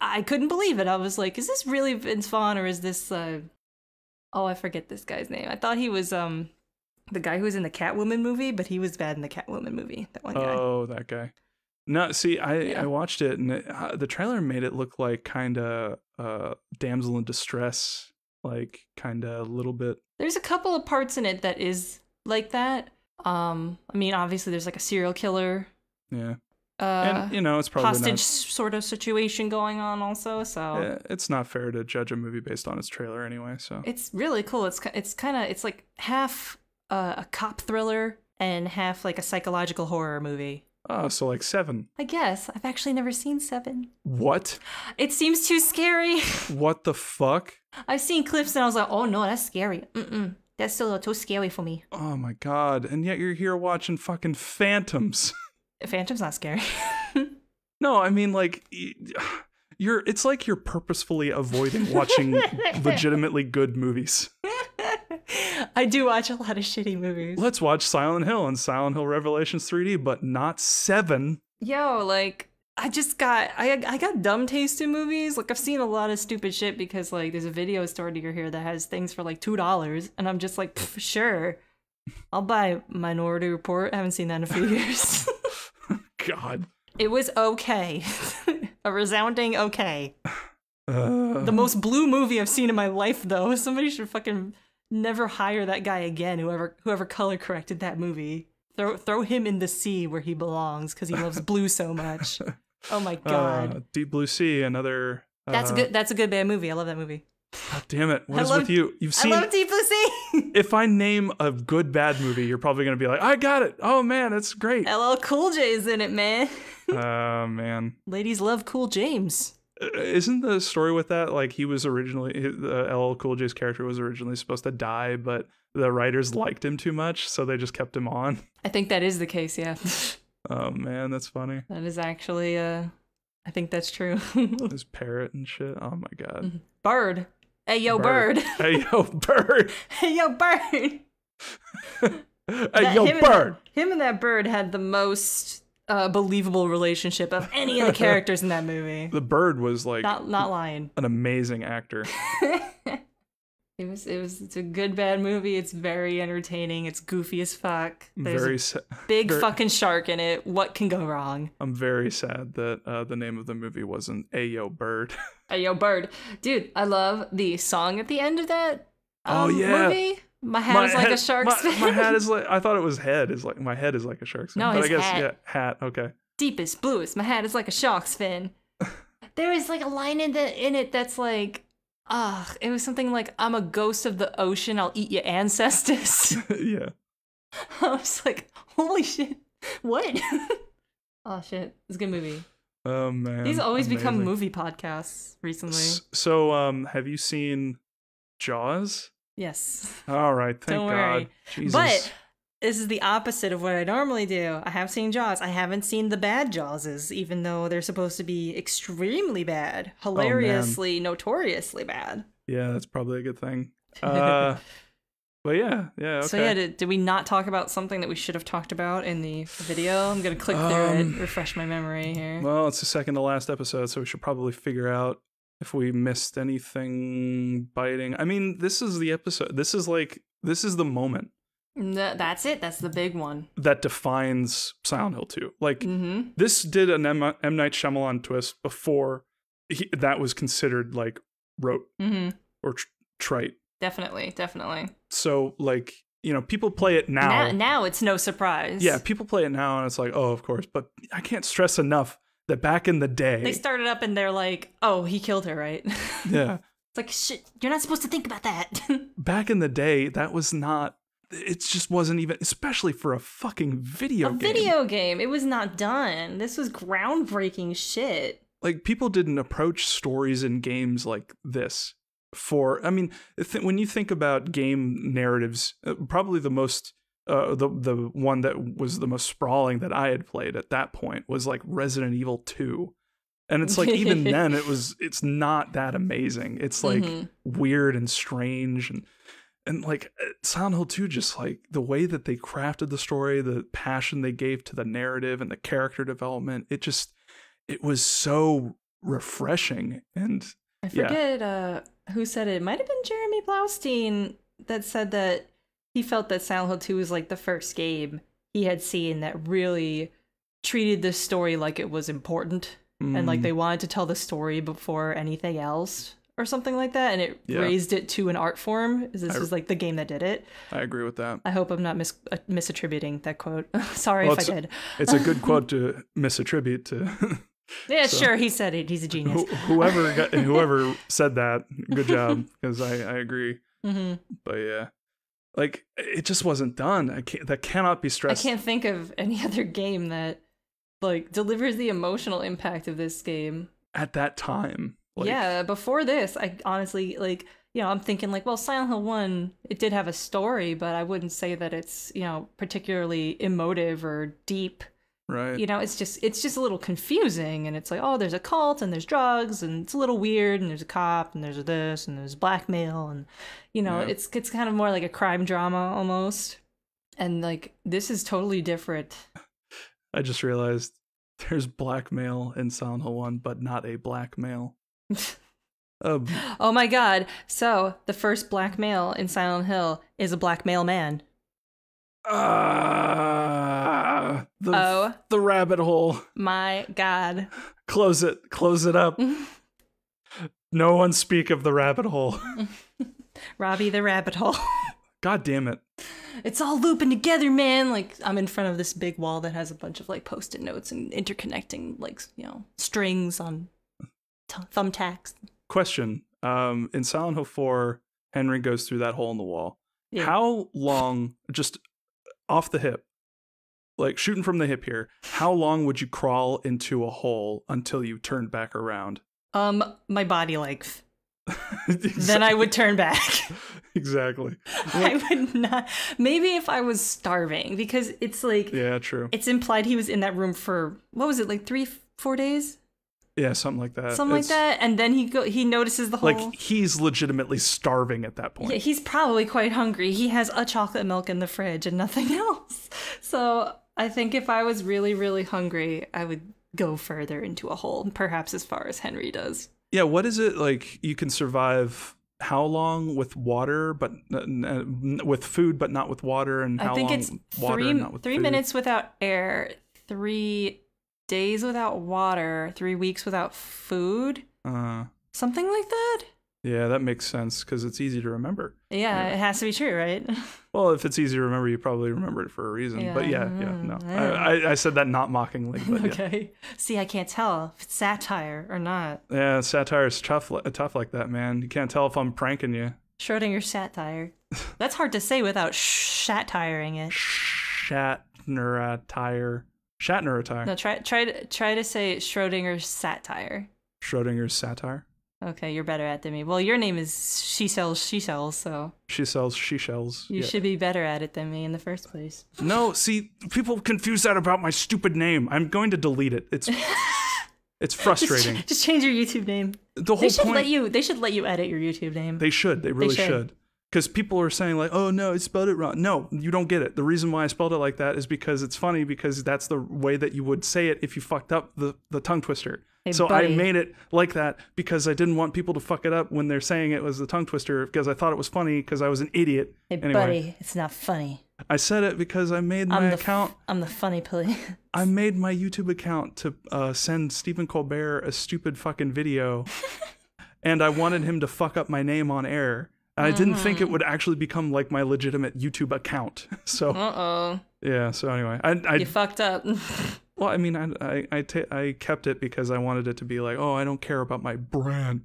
S1: I couldn't believe it. I was like, is this really Vince Vaughn or is this I forget this guy's name. I thought he was the guy who was in the Catwoman movie, but he was bad in the Catwoman movie. That one guy.
S2: Oh, that guy. No, see, I watched it, and the trailer made it look like kind of damsel in distress, like kind of a little bit.
S1: There's a couple of parts in it that is like that. I mean, obviously, there's like a serial killer.
S2: Yeah. And it's probably
S1: hostage sort of situation going on also. So
S2: it's not fair to judge a movie based on its trailer anyway. So
S1: it's really cool. It's like half a cop thriller and half like a psychological horror movie.
S2: Oh, so like 7.
S1: I guess. I've actually never seen 7.
S2: What?
S1: It seems too scary.
S2: What the fuck?
S1: I've seen clips and I was like, oh no, that's scary. That's still too scary for me.
S2: Oh my god. And yet you're here watching fucking Phantoms.
S1: Phantom's not scary.
S2: No, I mean like it's like you're purposefully avoiding watching legitimately good movies.
S1: I do watch a lot of shitty movies.
S2: Let's watch Silent Hill and Silent Hill Revelations 3D, but not 7.
S1: Yo, like I got dumb taste in movies. Like I've seen a lot of stupid shit because like there's a video store near here that has things for like $2, and I'm just like, sure, I'll buy Minority Report. I haven't seen that in a few years.
S2: God.
S1: It was okay. A resounding okay. The most blue movie I've seen in my life, though. Somebody should fucking never hire that guy again. Whoever color corrected that movie, throw him in the sea where he belongs because he loves blue so much. Oh my god.
S2: Deep Blue Sea, another.
S1: That's good. That's a good bad movie. I love that movie.
S2: God damn it! What is with you? You've seen.
S1: I love Deep Blue Sea.
S2: If I name a good bad movie, you're probably gonna be like, I got it. Oh man, it's great.
S1: LL Cool J is in it, man.
S2: Man.
S1: Ladies love Cool James.
S2: Isn't the story with that like he was originally LL Cool J's character was originally supposed to die, but the writers liked him too much, so they just kept him on?
S1: I think that is the case. Yeah.
S2: Oh man, that's funny.
S1: That is actually I think that's true.
S2: His parrot and shit. Oh my god.
S1: Bird. Hey yo, bird.
S2: Hey yo, bird.
S1: Hey yo, bird.
S2: Hey yo, bird.
S1: Him and that bird had the most believable relationship of any of the characters in that movie.
S2: The bird was like
S1: not lying.
S2: An amazing actor.
S1: It's a good bad movie. It's very entertaining. It's goofy as fuck. There's big fucking shark in it. What can go wrong?
S2: I'm very sad that the name of the movie wasn't Ayo Bird.
S1: Ayo Bird. Dude, I love the song at the end of that movie. My hat is like a shark's fin.
S2: My hat is like, I thought it was head. Is like my head is like a shark's fin.
S1: No,
S2: but
S1: his
S2: I guess
S1: hat.
S2: Yeah, hat. Okay.
S1: Deepest, bluest. My hat is like a shark's fin. There is like a line in it that's like, it was something like, I'm a ghost of the ocean, I'll eat your ancestors.
S2: Yeah.
S1: I was like, holy shit, what? Oh shit, it's a good movie.
S2: Oh man.
S1: These always become movie podcasts recently.
S2: So, have you seen Jaws?
S1: Yes.
S2: All right, thank
S1: Don't
S2: God.
S1: worry.
S2: Jesus.
S1: But this is the opposite of what I normally do. I have seen Jaws. I haven't seen the bad Jawses, even though they're supposed to be extremely bad, hilariously, notoriously bad.
S2: Yeah, that's probably a good thing. But yeah, okay.
S1: So yeah, did we not talk about something that we should have talked about in the video? I'm gonna click through it, refresh my memory here.
S2: Well, it's the second to last episode, so we should probably figure out if we missed anything biting. I mean, this is the episode. This is the moment
S1: That's it. That's the big one.
S2: that defines Silent Hill 2. Like, this did an M. Night Shyamalan twist before that was considered like rote or trite.
S1: Definitely.
S2: So, like, you know, people play it now.
S1: Now it's no surprise.
S2: Yeah, people play it now and it's like, oh, of course. But I can't stress enough that back in the day,
S1: They started up and they're like, oh, he killed her, right?
S2: yeah,
S1: It's like, shit, you're not supposed to think about that.
S2: back in the day, that was not. It just wasn't even, especially for a fucking video game.
S1: Video game. It was not done. This was groundbreaking shit.
S2: Like, people didn't approach stories in games like this. I mean, when you think about game narratives, probably the most, the one that was the most sprawling that I had played at that point was like Resident Evil 2. And it's like, even then it's not that amazing. It's like weird and strange and like Silent Hill 2, just like the way that they crafted the story, the passion they gave to the narrative and the character development, it was so refreshing. And
S1: I forget who said it. It might have been Jeremy Blaustein that said that he felt that Silent Hill 2 was like the first game he had seen that really treated the story like it was important. And like they wanted to tell the story before anything else or something like that. And it raised it to an art form. This is like the game that did it.
S2: I agree with that.
S1: I hope I'm not misattributing that quote. Sorry if I did.
S2: It's a good quote to misattribute to.
S1: Yeah, sure. He said it. He's a genius.
S2: Whoever said that, good job, because I agree. But yeah, like it just wasn't done. That cannot be stressed.
S1: I can't think of any other game that like delivers the emotional impact of this game
S2: at that time. Like,
S1: yeah, before this, I honestly like, you know, I'm thinking like, well, Silent Hill 1, it did have a story, but I wouldn't say that it's, you know, particularly emotive or deep.
S2: Right.
S1: You know, it's just a little confusing, and it's like, oh, there's a cult and there's drugs and it's a little weird and there's a cop and there's this and there's blackmail and, you know, it's kind of more like a crime drama almost. And like this is totally different.
S2: I just realized there's blackmail in Silent Hill 1, but not a blackmail.
S1: Oh my god. So the first black male in Silent Hill is a black male man.
S2: The rabbit hole.
S1: My god.
S2: Close it up. No one speak of the rabbit hole.
S1: Robbie the rabbit hole.
S2: God damn it.
S1: It's all looping together, man. Like, I'm in front of this big wall that has a bunch of like post-it notes and interconnecting like, you know, strings on thumbtacks.
S2: Question. In Silent Hill 4, Henry goes through that hole in the wall. Yeah. How long, just off the hip, like shooting from the hip here, how long would you crawl into a hole until you turned back around?
S1: My body length.
S2: Exactly.
S1: Then I would turn back.
S2: Exactly.
S1: I would not. Maybe if I was starving, because it's like,
S2: yeah, true.
S1: It's implied he was in that room for, what was it, like 3-4 days?
S2: Yeah, something like that.
S1: Something like that. And then he notices the hole.
S2: Like, he's legitimately starving at that point.
S1: Yeah, he's probably quite hungry. He has a chocolate milk in the fridge and nothing else. So I think if I was really, really hungry, I would go further into a hole, perhaps as far as Henry does.
S2: Yeah, what is it like you can survive how long with water, but with food, but not with water? And how long
S1: I think it's
S2: water, not with
S1: 3
S2: food?
S1: minutes without air, 3 days without water, 3 weeks without food, something like that.
S2: Yeah, that makes sense because it's easy to remember.
S1: Yeah, it has to be true, right?
S2: Well, if it's easy to remember, you probably remember it for a reason.
S1: Yeah.
S2: But no. I said that not mockingly. But
S1: okay. See, I can't tell if it's satire or not.
S2: Yeah, satire is tough like that, man. You can't tell if I'm pranking you.
S1: Schrodinger's satire. That's hard to say without satiring it.
S2: Shatner attire.
S1: No, try to say Schrodinger's satire.
S2: Schrodinger's satire.
S1: Okay, you're better at it than me. Well, your name is She Sells, so... She
S2: sells she-shells.
S1: You should be better at it than me in the first place.
S2: No, see, people confuse that about my stupid name. I'm going to delete it. It's frustrating.
S1: Just change your YouTube name.
S2: The whole point...
S1: They should let you edit your YouTube name.
S2: They should. They really should. because people are saying like, oh no, I spelled it wrong. No, you don't get it. The reason why I spelled it like that is because it's funny, because that's the way that you would say it if you fucked up the tongue twister.
S1: Hey,
S2: so
S1: buddy.
S2: I made it like that because I didn't want people to fuck it up when they're saying it was the tongue twister, because I thought it was funny because I was an idiot.
S1: Hey,
S2: anyway,
S1: buddy, it's not funny.
S2: I said it because I made my account.
S1: I'm the funny police.
S2: I made my YouTube account to send Stephen Colbert a stupid fucking video, and I wanted him to fuck up my name on air. And I didn't think it would actually become like my legitimate YouTube account. So yeah. So anyway, I
S1: You fucked up.
S2: well, I mean, I kept it because I wanted it to be like, oh, I don't care about my brand.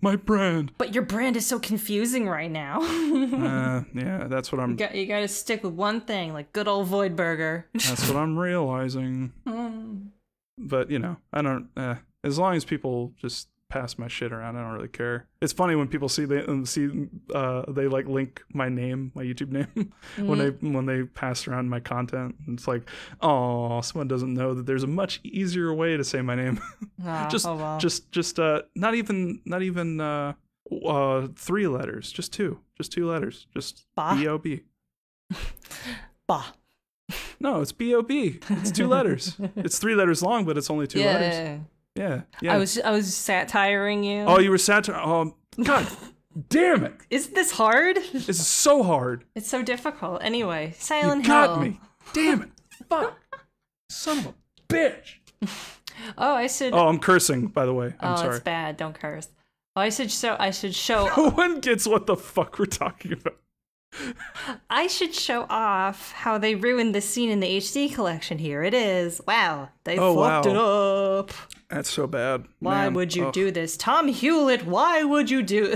S1: But your brand is so confusing right now.
S2: Yeah, that's what I'm.
S1: You got to stick with one thing, like good old Voidburger.
S2: That's what I'm realizing. But you know, I don't. As long as people just pass my shit around, I don't really care. It's funny when people see they like link my name, my YouTube name, when they pass around my content. It's like, oh, someone doesn't know that there's a much easier way to say my name. Just not even 3 letters, just two letters, just B-O-B.
S1: Bah.
S2: No, it's B-O-B. It's 2 letters. It's 3 letters long, but it's only 2 letters. Yeah.
S1: I was satiring you.
S2: Oh, you were satiring. God damn it!
S1: Isn't this hard?
S2: This is so hard.
S1: It's so difficult. Anyway, Silent
S2: You got
S1: Hill.
S2: me. Damn it! Fuck! Son of a bitch!
S1: Oh, I should.
S2: Oh, I'm cursing. By the way, I'm sorry.
S1: It's bad. Don't curse. Oh, I should show.
S2: No one gets what the fuck we're talking about.
S1: I should show off how they ruined the scene in the HD collection. Here it is. Wow, they fucked it up.
S2: That's so bad.
S1: Why would you do this, Tom Hewlett? Why would you do?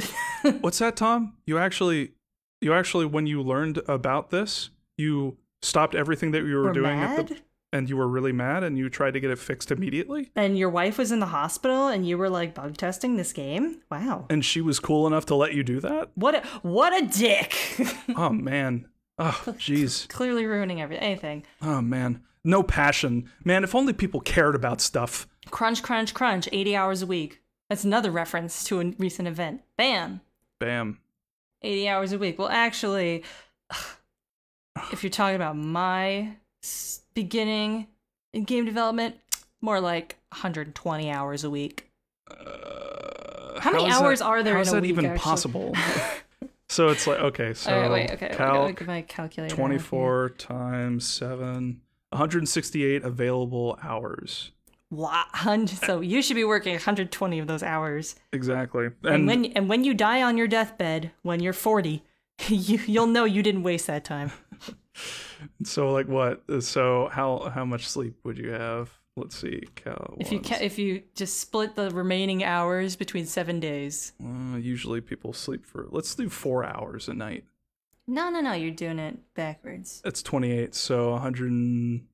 S2: What's that, Tom? You actually, when you learned about this, you stopped everything that you were doing and you were really mad, and you tried to get it fixed immediately.
S1: And your wife was in the hospital, and you were like bug testing this game. Wow.
S2: And she was cool enough to let you do that.
S1: What a dick.
S2: Oh man. Oh jeez.
S1: Clearly ruining anything.
S2: Oh man. No passion. Man, if only people cared about stuff.
S1: Crunch, crunch, crunch. 80 hours a week. That's another reference to a recent event. Bam. 80 hours a week. Well, actually, if you're talking about my beginning in game development, more like 120 hours a week. How many hours are there in a week?
S2: How is that even
S1: actually?
S2: Possible? So it's like, okay, so
S1: all right, wait, okay, I gotta look at my calculator.
S2: 24 times 7, 168 available hours.
S1: Wow. So you should be working 120 of those hours.
S2: Exactly.
S1: And when you die on your deathbed, when you're 40, you'll know you didn't waste that time.
S2: So like what? So how much sleep would you have? Let's see.
S1: If you just split the remaining hours between 7 days.
S2: Usually people sleep let's do 4 hours a night.
S1: No, you're doing it backwards.
S2: That's 28. So 130.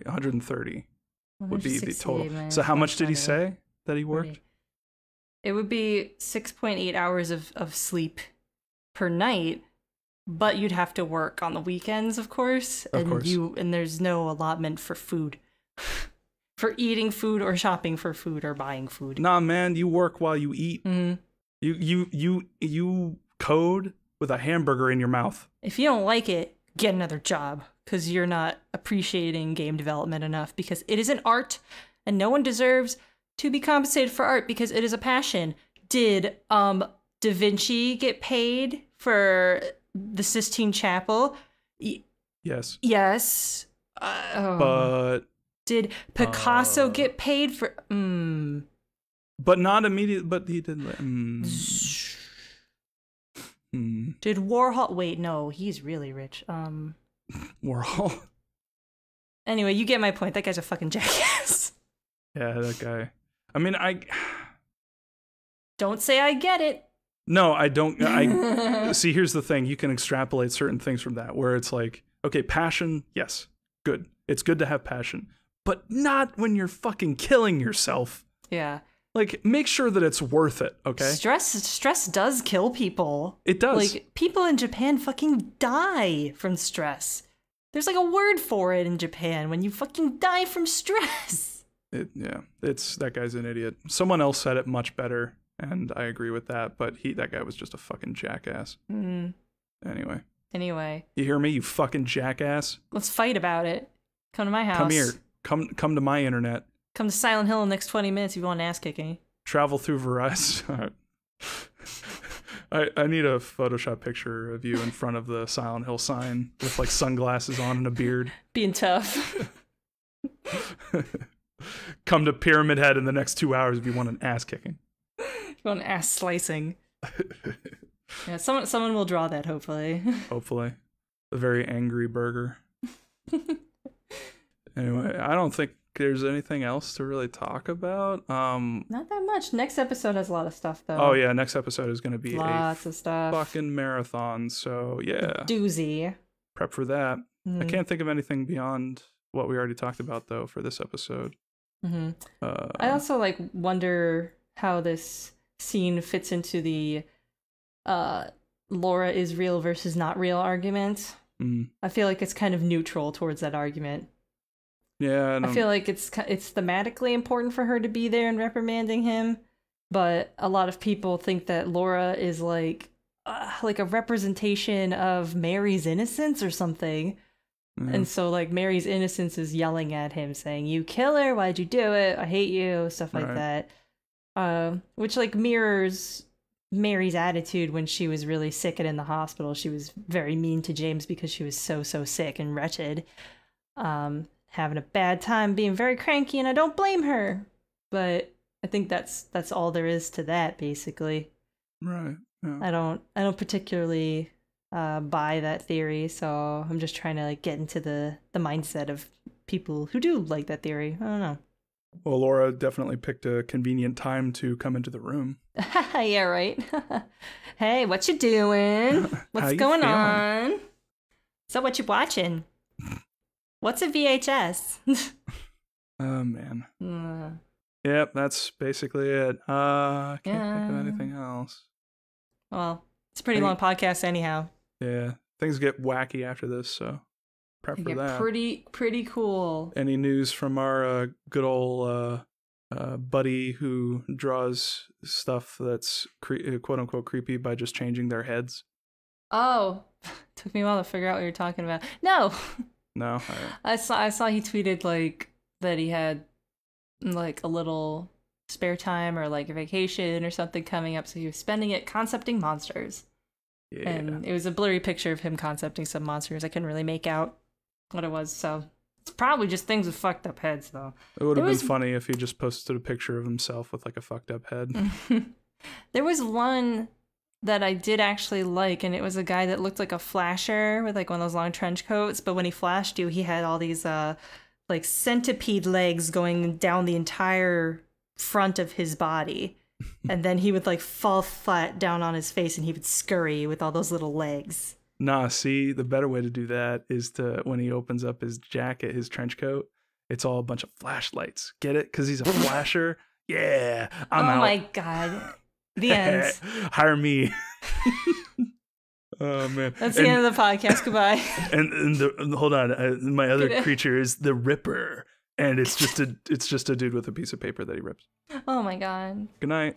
S2: 130 would be the total. So how much did he say that he worked?
S1: It would be 6.8 hours of sleep per night, but you'd have to work on the weekends, of course. And there's no allotment for food. For eating food or shopping for food or buying food.
S2: Nah, man, you work while you eat.
S1: Mm-hmm.
S2: You code with a hamburger in your mouth.
S1: If you don't like it, get another job, because you're not appreciating game development enough, because it is an art and no one deserves to be compensated for art because it is a passion. Did Da Vinci get paid for the Sistine Chapel?
S2: Yes.
S1: Yes.
S2: But
S1: did Picasso get paid for?
S2: But not immediately. But he didn't.
S1: Did Warhol? Wait, no, he's really rich.
S2: Warhol.
S1: Anyway, you get my point. That guy's a fucking jackass.
S2: Yeah, that guy. I mean,
S1: Don't say I get it.
S2: No, I don't. I see. Here's the thing: you can extrapolate certain things from that, where it's like, okay, passion, yes, good. It's good to have passion, but not when you're fucking killing yourself.
S1: Yeah.
S2: Like, make sure that it's worth it, okay?
S1: Stress does kill people.
S2: It does.
S1: Like, people in Japan fucking die from stress. There's like a word for it in Japan when you fucking die from stress.
S2: It's that guy's an idiot. Someone else said it much better, and I agree with that. But that guy was just a fucking jackass. Anyway, you hear me, you fucking jackass?
S1: Let's fight about it. Come to my house.
S2: Come here. Come to my internet.
S1: Come to Silent Hill in the next 20 minutes if you want an ass kicking.
S2: Travel through Verizon. I need a Photoshop picture of you in front of the Silent Hill sign with like sunglasses on and a beard. Being
S1: tough.
S2: Come to Pyramid Head in the next 2 hours if you want an ass kicking.
S1: If you want an ass slicing. Yeah, someone will draw that, hopefully.
S2: Hopefully. A very angry burger. Anyway, I don't think there's anything else to really talk about.
S1: Not that much. Next episode has a lot of stuff, though.
S2: Oh, yeah. Next episode is going to be
S1: lots of stuff.
S2: Fucking marathon. So, yeah.
S1: Doozy.
S2: Prep for that. I can't think of anything beyond what we already talked about, though, for this episode.
S1: I also wonder how this scene fits into the Laura is real versus not real argument. I feel like it's kind of neutral towards that argument.
S2: Yeah,
S1: I feel like it's thematically important for her to be there and reprimanding him, but a lot of people think that Laura is like a representation of Mary's innocence or something. And so Mary's innocence is yelling at him saying, "You killer, why'd you do it? I hate you," stuff like that. Which mirrors Mary's attitude when she was really sick and in the hospital. She was very mean to James because she was so sick and wretched. Having a bad time, being very cranky, and I don't blame her. But I think that's all there is to that, basically.
S2: Right. Yeah.
S1: I don't particularly buy that theory, so I'm just trying to get into the mindset of people who do like that theory. I don't know.
S2: Well, Laura definitely picked a convenient time to come into the room.
S1: Yeah, right. Hey, what you doing? What's going on? So what you watching? What's a VHS?
S2: Oh, man. Yep, that's basically it. I can't think of anything else.
S1: Well, it's a pretty long podcast anyhow.
S2: Yeah, things get wacky after this, so prep for that.
S1: Pretty cool.
S2: Any news from our good old buddy who draws stuff that's quote-unquote creepy by just changing their heads?
S1: Oh, took me a while to figure out what you're talking about. No.
S2: No?
S1: I saw he tweeted that he had a little spare time or a vacation or something coming up, so he was spending it concepting monsters.
S2: Yeah.
S1: And it was a blurry picture of him concepting some monsters. I couldn't really make out what it was, so it's probably just things with fucked up heads, though.
S2: It would have been funny if he just posted a picture of himself with a fucked up head.
S1: There was one that I did actually like, and it was a guy that looked like a flasher with one of those long trench coats, but when he flashed you, he had all these centipede legs going down the entire front of his body. And then he would fall flat down on his face and he would scurry with all those little legs.
S2: Nah, see, the better way to do that is when he opens up his jacket, his trench coat, it's all a bunch of flashlights. Get it? Because he's a flasher. Yeah, I'm out.
S1: Oh my God. The end.
S2: Hire me. Oh man,
S1: that's the end of the podcast. Goodbye.
S2: And hold on, my other creature is the Ripper, and it's just a dude with a piece of paper that he rips.
S1: Oh my God.
S2: Good night.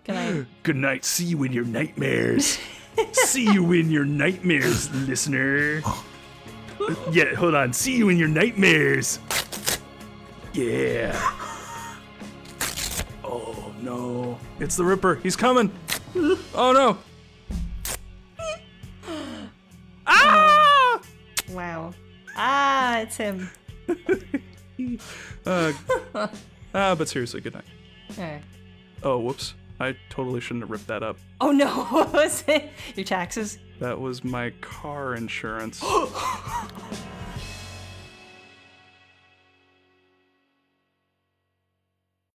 S1: Good night.
S2: Good night. See you in your nightmares. See you in your nightmares, listener. Yeah, hold on. See you in your nightmares. Yeah. Oh no, it's the Ripper. He's coming. Oh no. Ah!
S1: Wow. Ah, it's him.
S2: But seriously, good night.
S1: Okay.
S2: Oh, whoops. I totally shouldn't have ripped that up.
S1: Oh no, what was it? Your taxes?
S2: That was my car insurance.